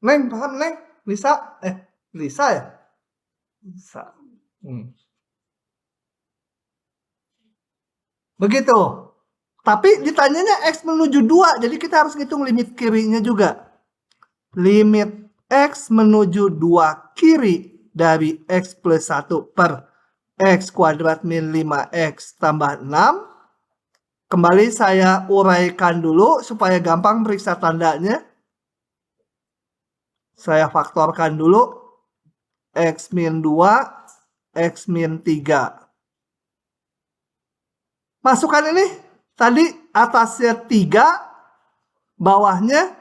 Neng, paham Neng? Lisa ya? Begitu. Tapi ditanyanya X menuju 2, jadi kita harus ngitung limit kirinya juga. Limit X menuju 2 kiri dari X plus 1 per X kuadrat min 5X tambah 6. Kembali saya uraikan dulu supaya gampang periksa tandanya. Saya faktorkan dulu. X min 2, X min 3. Masukkan ini. Tadi atasnya 3, bawahnya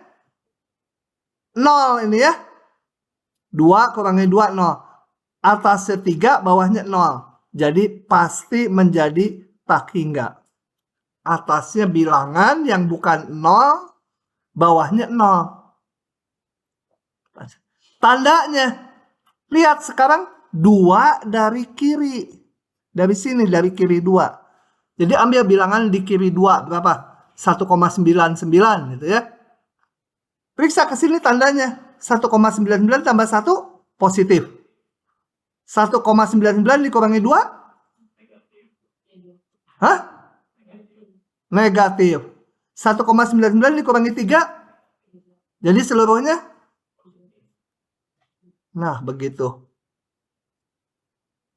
0 ini ya. 2 kurangi 2, 0. Atasnya 3, bawahnya 0. Jadi pasti menjadi tak hingga. Atasnya bilangan yang bukan 0, bawahnya 0. Tandanya, lihat sekarang 2 dari kiri. Dari sini, dari kiri 2. Jadi ambil bilangan di kiri 2, berapa? 1,99 gitu ya. Periksa ke sini tandanya. 1,99 tambah 1, positif. 1,99 dikurangi 2? Hah? Negatif. 1,99 dikurangi 3? Jadi seluruhnya? Nah, begitu.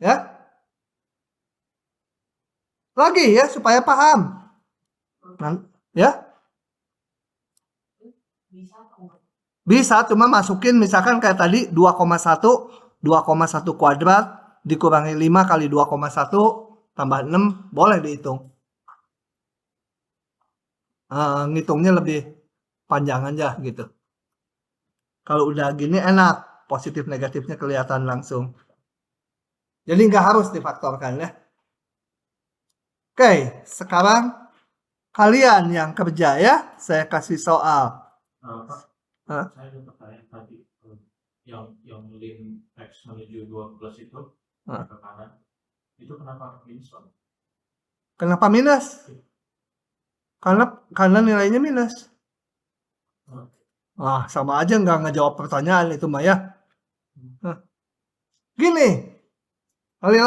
Ya. Lagi ya, supaya paham. Ya. Bisa, cuma masukin misalkan kayak tadi 2,1 kuadrat dikurangi 5 kali 2,1 tambah 6, boleh dihitung. Ngitungnya lebih panjang aja gitu. Kalau udah gini enak, positif negatifnya kelihatan langsung. Jadi nggak harus difaktorkan ya. Oke, sekarang kalian yang kerja ya, saya kasih soal. Pak, saya ada pertanyaan tadi, yang lim X menuju 2 plus itu ke kanan, itu kenapa minus? Kenapa minus? Karena nilainya minus. Sama aja nggak ngejawab pertanyaan itu mah ya. Gini, kali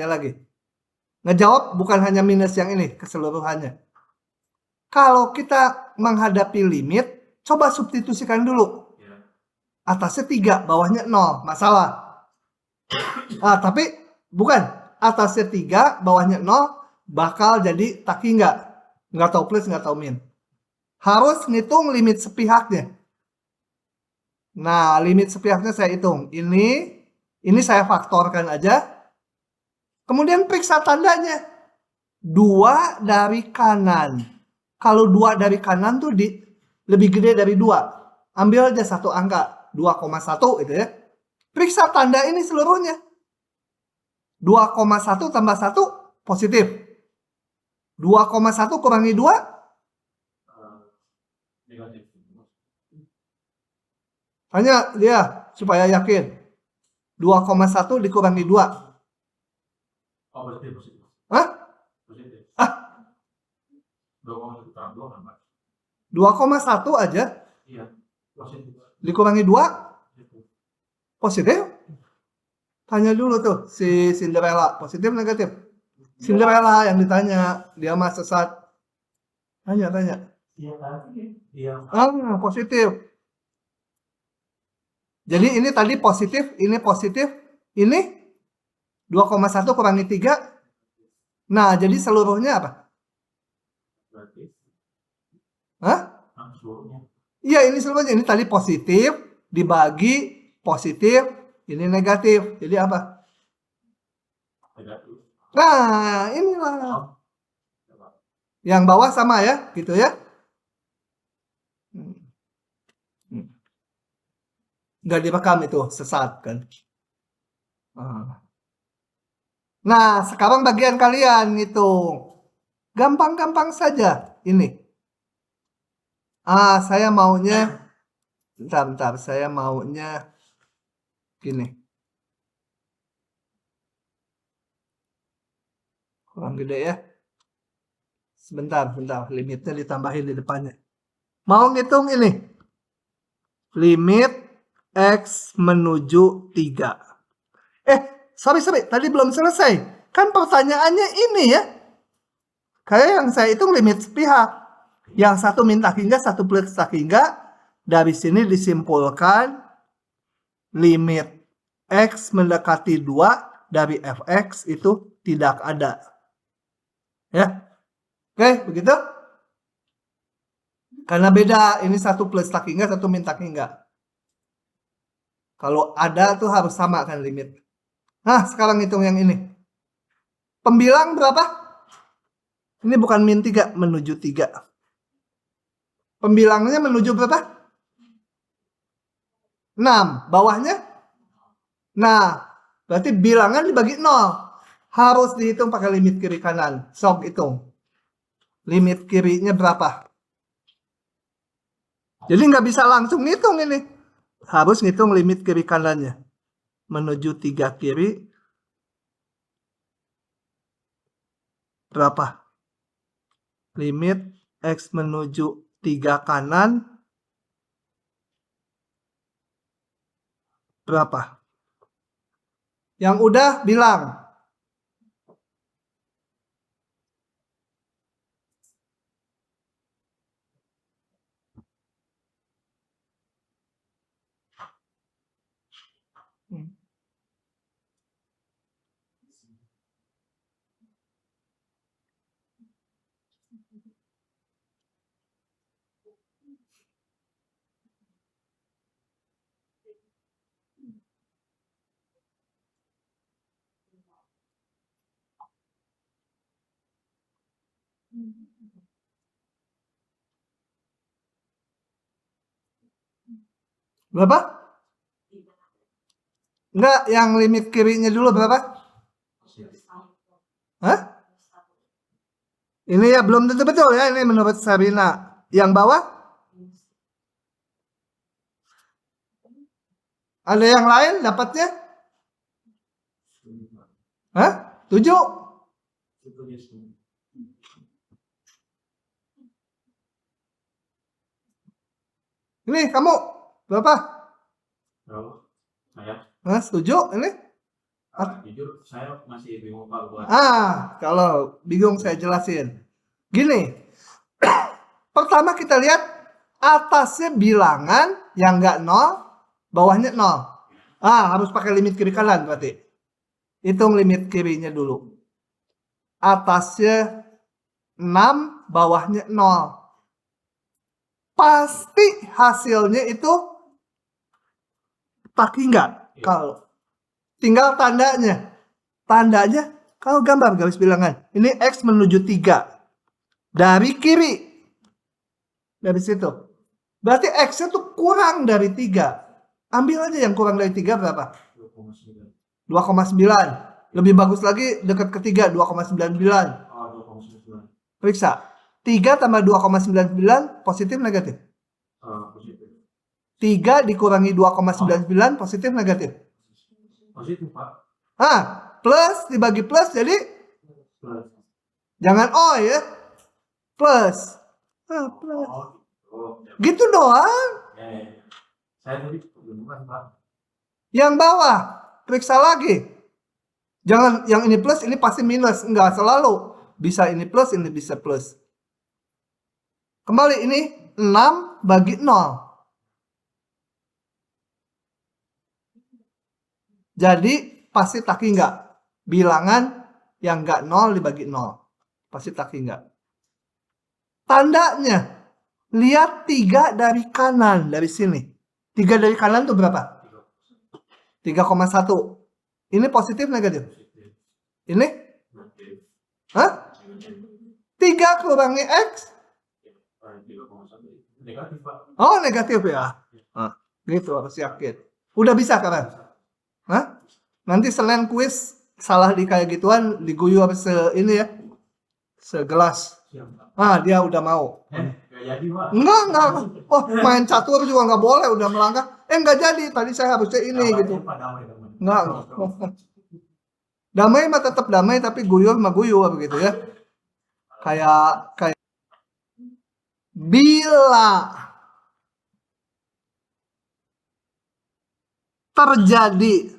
lagi. Ngejawab bukan hanya minus yang ini, keseluruhannya. Kalau kita menghadapi limit, coba substitusikan dulu. Atasnya 3, bawahnya 0, masalah. Tapi bukan, atasnya 3, bawahnya 0, bakal jadi tak hingga. Nggak tahu plus, nggak tahu min. Harus ngitung limit sepihaknya. Nah, limit sepihaknya saya hitung. Ini saya faktorkan aja. Kemudian periksa tandanya. 2 dari kanan. Kalau 2 dari kanan tuh lebih gede dari 2. Ambil aja satu angka. 2,1 itu ya. Periksa tanda ini seluruhnya. 2,1 tambah 1 positif. 2,1 kurangi 2 negatif. Tanya dia supaya yakin. 2,1 dikurangi 2. Positif. Hah? Positif. 2,1 kurang 2 kan, Pak? 2,1 aja. Iya, positif. Dikurangi 2? Positif? Tanya dulu tuh si Cinderella, positif negatif? Cinderella yang ditanya, dia mah sesat. Tanya. Iya. Positif. Jadi ini tadi positif, ini positif, ini 2,1 kurangi 3. Nah, jadi seluruhnya apa? Berarti. Hah? Seluruhnya. Iya, ini seluruhnya. Ini tadi positif, dibagi, positif, ini negatif. Jadi apa? Negatif. Nah, inilah. Yang bawah sama ya, gitu ya. Nggak direkam itu, sesat kan. Nah, sekarang bagian kalian ngitung. Gampang-gampang saja ini. Saya maunya, bentar, saya maunya gini. Kurang gede ya. Sebentar, limitnya ditambahin di depannya. Mau ngitung ini. Limit X menuju 3. sorry, tadi belum selesai. Kan pertanyaannya ini ya. Kayak yang saya hitung limit sepihak. Yang satu minta hingga, satu plus tak hingga. Dari sini disimpulkan limit X mendekati 2 dari fx itu tidak ada. Ya. Oke, begitu? Karena beda, ini satu plus tak hingga, satu min tak hingga. Kalau ada tuh harus sama kan limit. Nah, sekarang hitung yang ini. Pembilang berapa? Ini bukan min 3, menuju 3. Pembilangnya menuju berapa? 6. Bawahnya? Nah, berarti bilangan dibagi 0. Harus dihitung pakai limit kiri kanan. Sok hitung. Limit kirinya berapa? Jadi nggak bisa langsung ngitung ini. Harus ngitung limit kiri kanannya. Menuju 3 kiri. Berapa? Limit X menuju 3 kanan. Berapa? Yang udah bilang. Berapa? Enggak, yang limit kirinya dulu berapa? Hah? Ini ya belum tentu betul ya, ini menurut Sarina. Yang bawah? Ada yang lain dapatnya? Hah? 7? Ini kamu berapa? Saya, Hah, setuju ini? jujur saya masih bingung Pak buat. Kalau bingung saya jelasin. Gini, pertama kita lihat atasnya bilangan yang enggak 0, bawahnya 0. Harus pakai limit kiri kanan berarti. Hitung limit kirinya dulu. Atasnya 6, bawahnya 0. Pasti hasilnya itu tak hingga. Kalau tinggal tandanya. Tandanya kalau gambar garis bilangan. Ini X menuju 3. Dari kiri. Dari situ. Berarti X-nya tuh kurang dari 3. Ambil aja yang kurang dari 3 berapa? 2,9. Lebih bagus lagi dekat ke 3, 2,99. 2,9. Periksa. 3 tambah 2,99 positif negatif? Positif. 3 dikurangi 2,99 positif negatif? Positif Pak. Plus dibagi plus jadi? Plus. Jangan O ya. Plus. Plus. Gitu doang. Saya tadi bukan Pak. Yang bawah, periksa lagi. Jangan yang ini plus, ini pasti minus. Enggak selalu. Bisa ini plus, ini bisa plus. Kembali ini 6 bagi 0. Jadi pasti tak hingga. Bilangan yang enggak 0 dibagi 0. Pasti tak hingga. Tandanya, lihat 3 dari kanan, dari sini. 3 dari kanan itu berapa? 3,1. Ini positif negatif? Ini? Hah? 3 kurangi X? Negatif Pak. Oh, negatif ya. Gitu harus yakin. Udah bisa kan? Nanti Senin kuis salah di kayak gituan diguyu habis ini ya. Segelas. Dia udah mau. Gak jadi Pak. Enggak. Oh, main catur juga nggak boleh, udah melangkah. Nggak jadi. Tadi saya harusnya ini gitu. Enggak. Damai mah tetap damai, tapi guyur mah guyur begitu ya. Kayak bila terjadi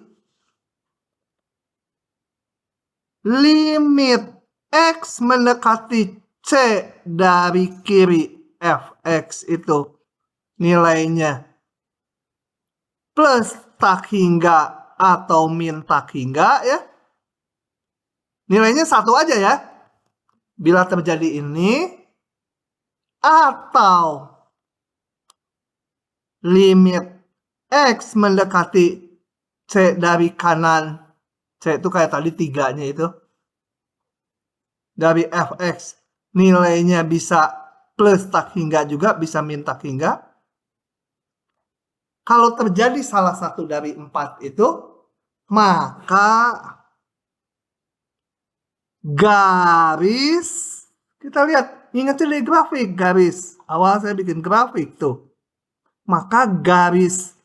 limit X mendekati C dari kiri fx itu nilainya plus tak hingga atau min tak hingga ya. Nilainya satu aja ya. Bila terjadi ini atau limit X mendekati C dari kanan, C itu kayak tadi 3-nya itu, dari fx nilainya bisa plus tak hingga juga, bisa min tak hingga. Kalau terjadi salah satu dari 4 itu, maka garis, kita lihat, ingatnya di grafik, garis. Awal saya bikin grafik tuh. Maka garis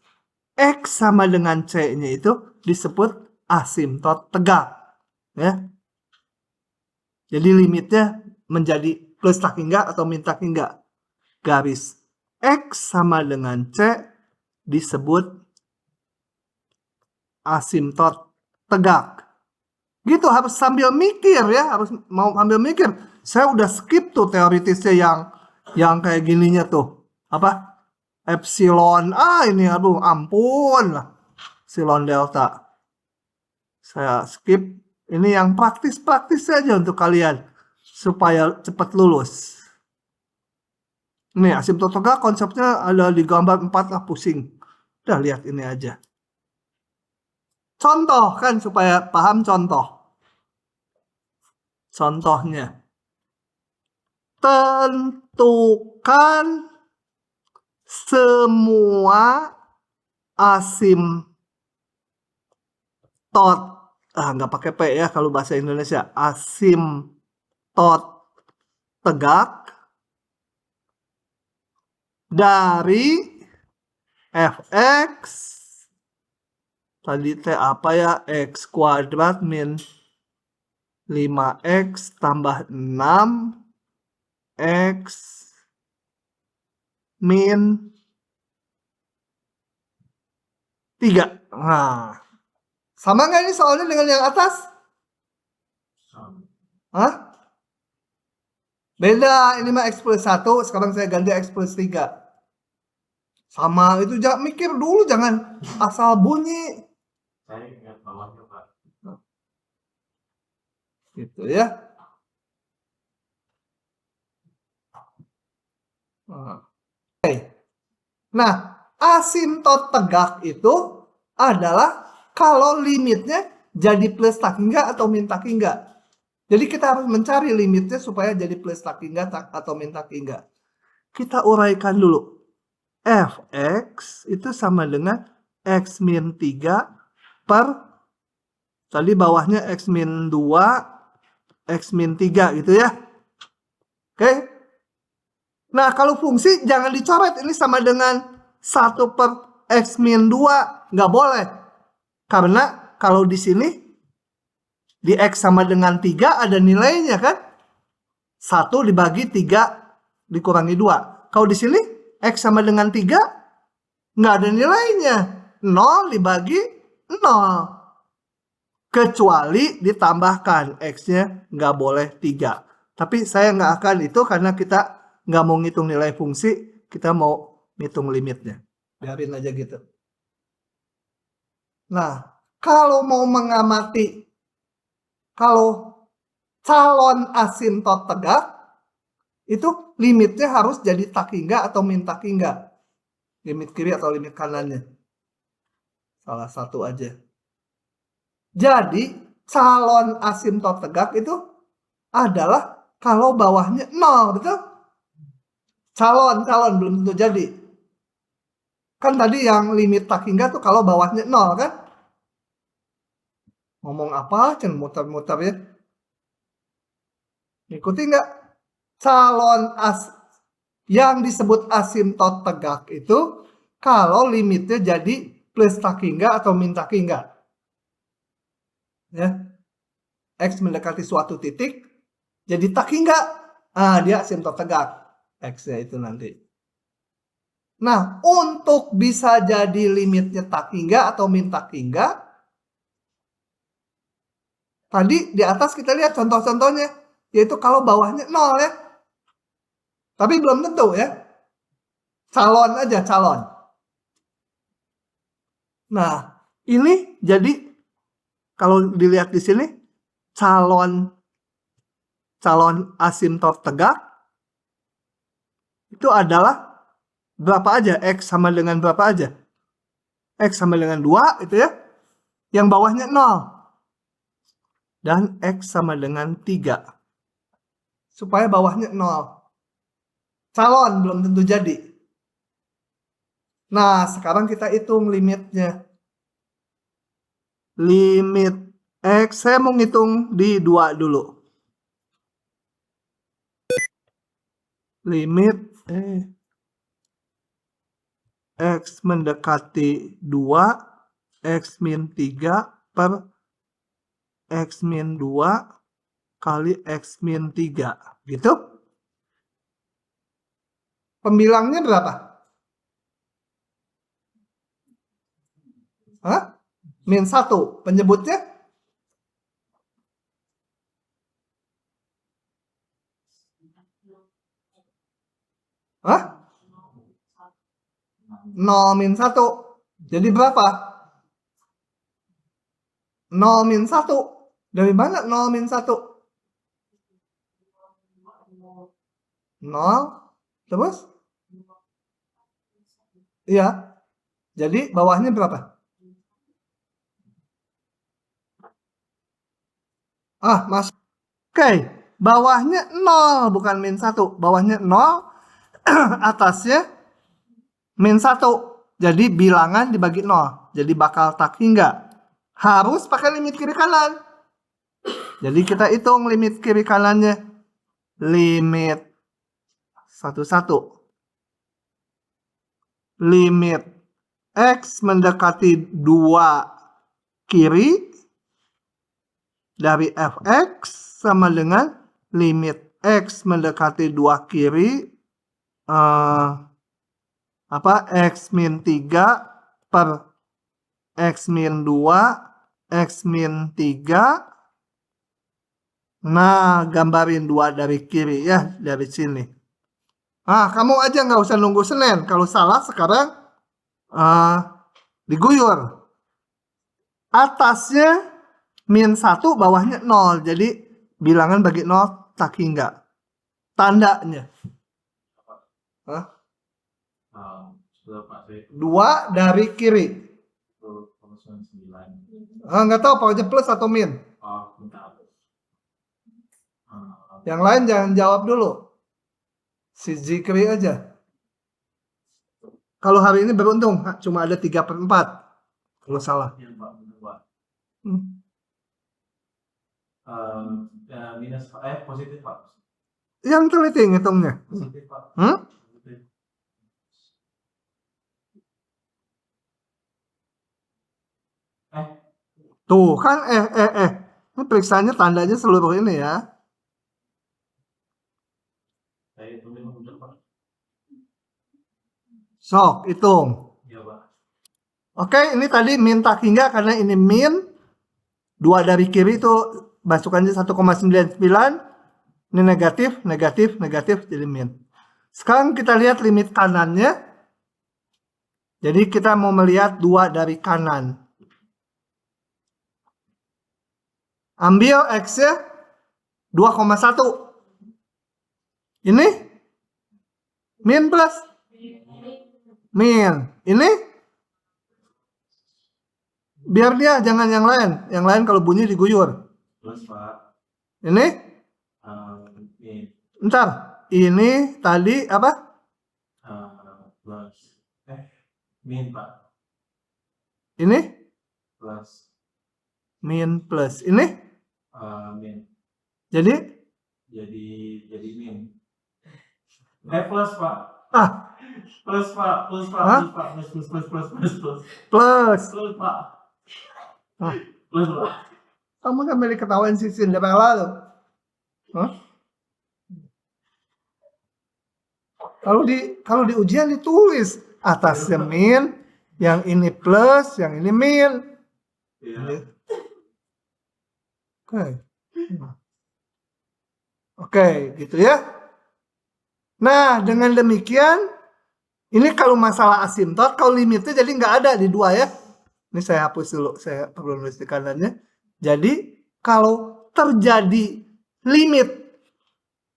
X sama dengan C-nya itu disebut asimtot tegak. Ya. Jadi limitnya menjadi plus tak hingga atau min tak hingga. Garis X sama dengan C disebut asimtot tegak. Gitu, harus sambil mikir ya, harus mau ambil mikir. Saya udah skip tuh teoritisnya yang kayak gininya tuh. Apa? Epsilon, ini aduh ampun lah. Epsilon delta. Saya skip. Ini yang praktis-praktis saja untuk kalian supaya cepat lulus. Ini asimtot tegak konsepnya ada di gambar 4 lah, pusing. Udah lihat ini aja. Contoh kan supaya paham contoh. Contohnya. Tentukan semua asimtot, nggak pakai P ya kalau bahasa Indonesia, asimtot tegak dari fx tadi T apa ya, x kuadrat min 5x tambah 6 x min 3. Nah, sama nggak ini soalnya dengan yang atas? Hah? Beda, ini mah x plus 1, sekarang saya ganti x plus 3. Sama, itu jangan mikir dulu, jangan asal bunyi. Saya ingat bawahnya, Pak. Gitu ya. Nah, asimtot tegak itu adalah kalau limitnya jadi plus tak hingga atau min tak hingga. Jadi kita harus mencari limitnya supaya jadi plus tak hingga atau min tak hingga. Kita uraikan dulu. Fx itu sama dengan x min 3 per tadi bawahnya x min 2, x min 3 gitu ya. Oke. Nah, kalau fungsi jangan dicoret. Ini sama dengan 1 per x min 2. Nggak boleh. Karena kalau di sini, di x sama dengan 3 ada nilainya kan? 1 dibagi 3 dikurangi 2. Kalau di sini, x sama dengan 3, nggak ada nilainya. 0 dibagi 0. Kecuali ditambahkan. X-nya nggak boleh 3. Tapi saya nggak akan itu karena kita nggak mau ngitung nilai fungsi, kita mau ngitung limitnya. Biarin aja gitu. Nah, kalau mau mengamati, kalau calon asimtot tegak, itu limitnya harus jadi tak hingga atau min tak hingga. Limit kiri atau limit kanannya. Salah satu aja. Jadi, calon asimtot tegak itu adalah kalau bawahnya 0, betul? Calon belum tentu jadi. Kan tadi yang limit tak hingga tuh kalau bawahnya 0 kan? Ngomong apa? Jangan muter-muter ya. Ikuti nggak? Calon yang disebut asimtot tegak itu kalau limitnya jadi plus tak hingga atau min tak hingga. Ya. X mendekati suatu titik jadi tak hingga. Dia asimtot tegak. X-nya itu nanti. Nah, untuk bisa jadi limitnya tak hingga atau min tak hingga, Tadi di atas kita lihat contoh-contohnya, yaitu kalau bawahnya 0 ya. Tapi belum tentu ya. Calon aja, calon. Nah, ini jadi kalau dilihat di sini calon asimptot tegak itu adalah berapa aja? X sama dengan berapa aja? X sama dengan 2 itu ya. Yang bawahnya 0. Dan X sama dengan 3. Supaya bawahnya 0. Calon belum tentu jadi. Nah, sekarang kita hitung limitnya. Limit X, saya mau ngitung di 2 dulu. Limit X mendekati 2, X min 3 per X min 2 kali X min 3. Gitu. Pembilangnya berapa? Hah? Min 1. Penyebutnya? Hah? 0 min 1. Jadi berapa? 0 min 1. Dari mana 0 min 1? 0. Terus? Iya. Jadi bawahnya berapa? Mas. Oke. Bawahnya 0. Bukan min 1. Bawahnya 0. Atasnya min 1. Jadi bilangan dibagi 0. Jadi bakal tak hingga. Harus pakai limit kiri kanan. Jadi kita hitung limit kiri kanannya. Limit 1, 1. Limit X mendekati 2 kiri dari fx sama dengan limit X mendekati 2 kiri X min 3 per X min 2 X min 3. Nah, gambarin 2 dari kiri ya, dari sini. Kamu aja nggak usah nunggu Senin. Kalau salah sekarang diguyur. Atasnya min 1, bawahnya 0. Jadi bilangan bagi 0 tak hingga. Tandanya. 2 dari kiri. Nggak tahu pokoknya plus atau min. Yang lain jangan jawab dulu. Si Zikri aja. Kalau hari ini beruntung cuma ada 3/4. Kalau salah. Minus positif Pak. Yang teliti ngitungnya. Positif Pak. Tuh kan ini periksanya tandanya seluruh ini ya. Saya hitungin udah Pak. Sok, hitung. Iya Pak. Oke, ini tadi min tak hingga karena ini min. 2 dari kiri itu masukannya 1,99. Ini negatif, negatif, negatif jadi min. Sekarang kita lihat limit kanannya. Jadi kita mau melihat 2 dari kanan. Ambil X-nya 2,1. Ini min plus min. Ini biar dia, jangan yang lain. Yang lain kalau bunyi diguyur. Plus Pak. Ini Min. Bentar. Ini tadi apa? Plus. Min Pak. Ini Plus. min plus. Ini Min. jadi min. Plus Pak. Plus Pak. Plus Pak. Hah? Plus Pak. plus. Plus Pak. Ah. Plus Pak. Kamu kan milik ketahuan si Cinderella loh. Kalau di ujian ditulis atasnya min, yang ini plus, yang ini min. Iya. Oke, gitu ya. Nah, dengan demikian, ini kalau masalah asimtot, kalau limitnya jadi nggak ada di 2 ya. Ini saya hapus dulu, saya perlu nulis di kanannya. Jadi, kalau terjadi limit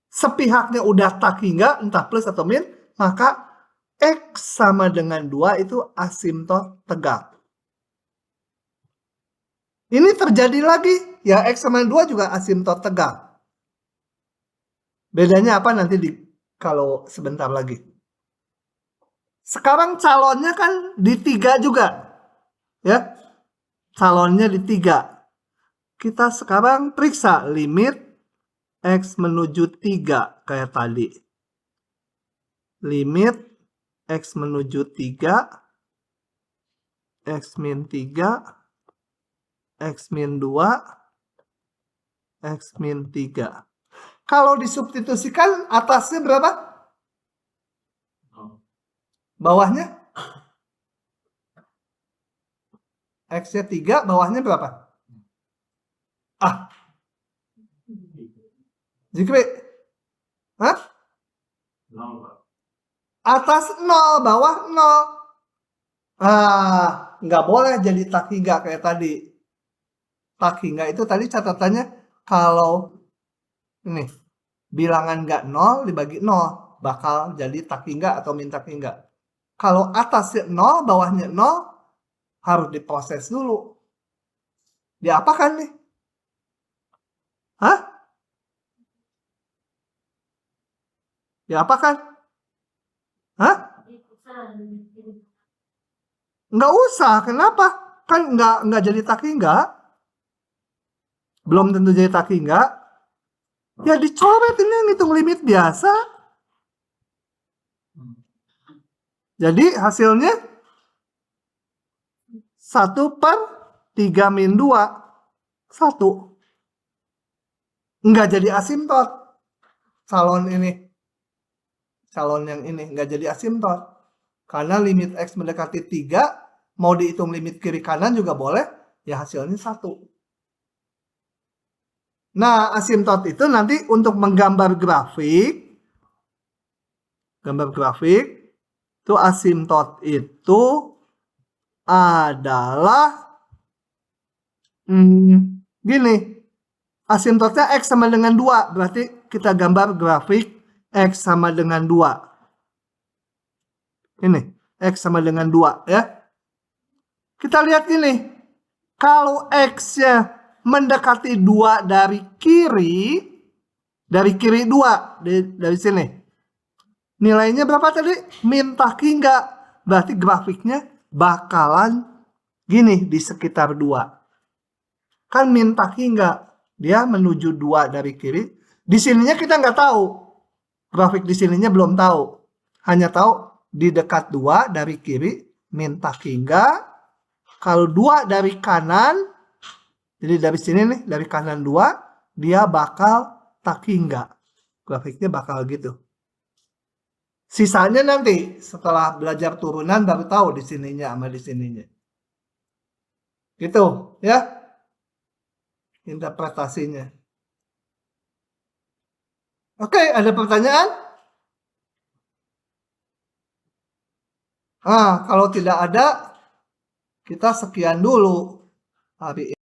sepihaknya udah tak hingga, entah plus atau min, maka X sama dengan 2 itu asimtot tegak. Ini terjadi lagi, ya X sama 2 juga asimtot tegak. Bedanya apa nanti kalau sebentar lagi. Sekarang calonnya kan di 3 juga. Ya. Calonnya di 3. Kita sekarang periksa limit X menuju 3 kayak tadi. Limit X menuju 3, X min 3, X min 2, X min 3. Kalau disubstitusikan atasnya berapa? Bawahnya? X-nya 3, bawahnya berapa? Zikri? Hah? Atas 0, bawah 0. Nggak boleh jadi tak hingga kayak tadi. Tak hingga itu tadi catatannya kalau ini bilangan nggak 0 dibagi 0 bakal jadi tak hingga atau min tak hingga. Kalau atasnya 0, bawahnya 0 harus diproses dulu. Diapakan nih? Hah? Diapakan? Hah? Nggak usah, kenapa? Kan nggak jadi tak hingga. Belum tentu jadi tak hingga. Ya dicoret, ini yang hitung limit biasa. Jadi hasilnya 1/3 min 2. 1. Nggak jadi asimtot. Calon yang ini nggak jadi asimtot. Karena limit X mendekati 3, mau dihitung limit kiri kanan juga boleh, ya hasilnya 1. Nah, asimtot itu nanti untuk menggambar grafik, itu asimtot itu adalah gini. Asimtotnya X sama dengan 2, berarti kita gambar grafik X sama dengan 2. Ini, X sama dengan 2 ya. Kita lihat ini. Kalau X-nya mendekati 2 dari kiri 2, dari sini. Nilainya berapa tadi? Min tak hingga. Berarti grafiknya bakalan gini di sekitar 2. Kan min tak hingga. Dia menuju 2 dari kiri. Di sininya kita nggak tahu. Grafik di sininya belum tahu. Hanya tahu di dekat 2 dari kiri min tak hingga. Kalau 2 dari kanan, jadi dari sini nih, dari kanan 2, dia bakal tak hingga. Grafiknya bakal gitu. Sisanya nanti setelah belajar turunan baru tahu di sininya sama di sininya. Gitu ya. Interpretasinya. Oke, ada pertanyaan? Kalau tidak ada, kita sekian dulu hari ini.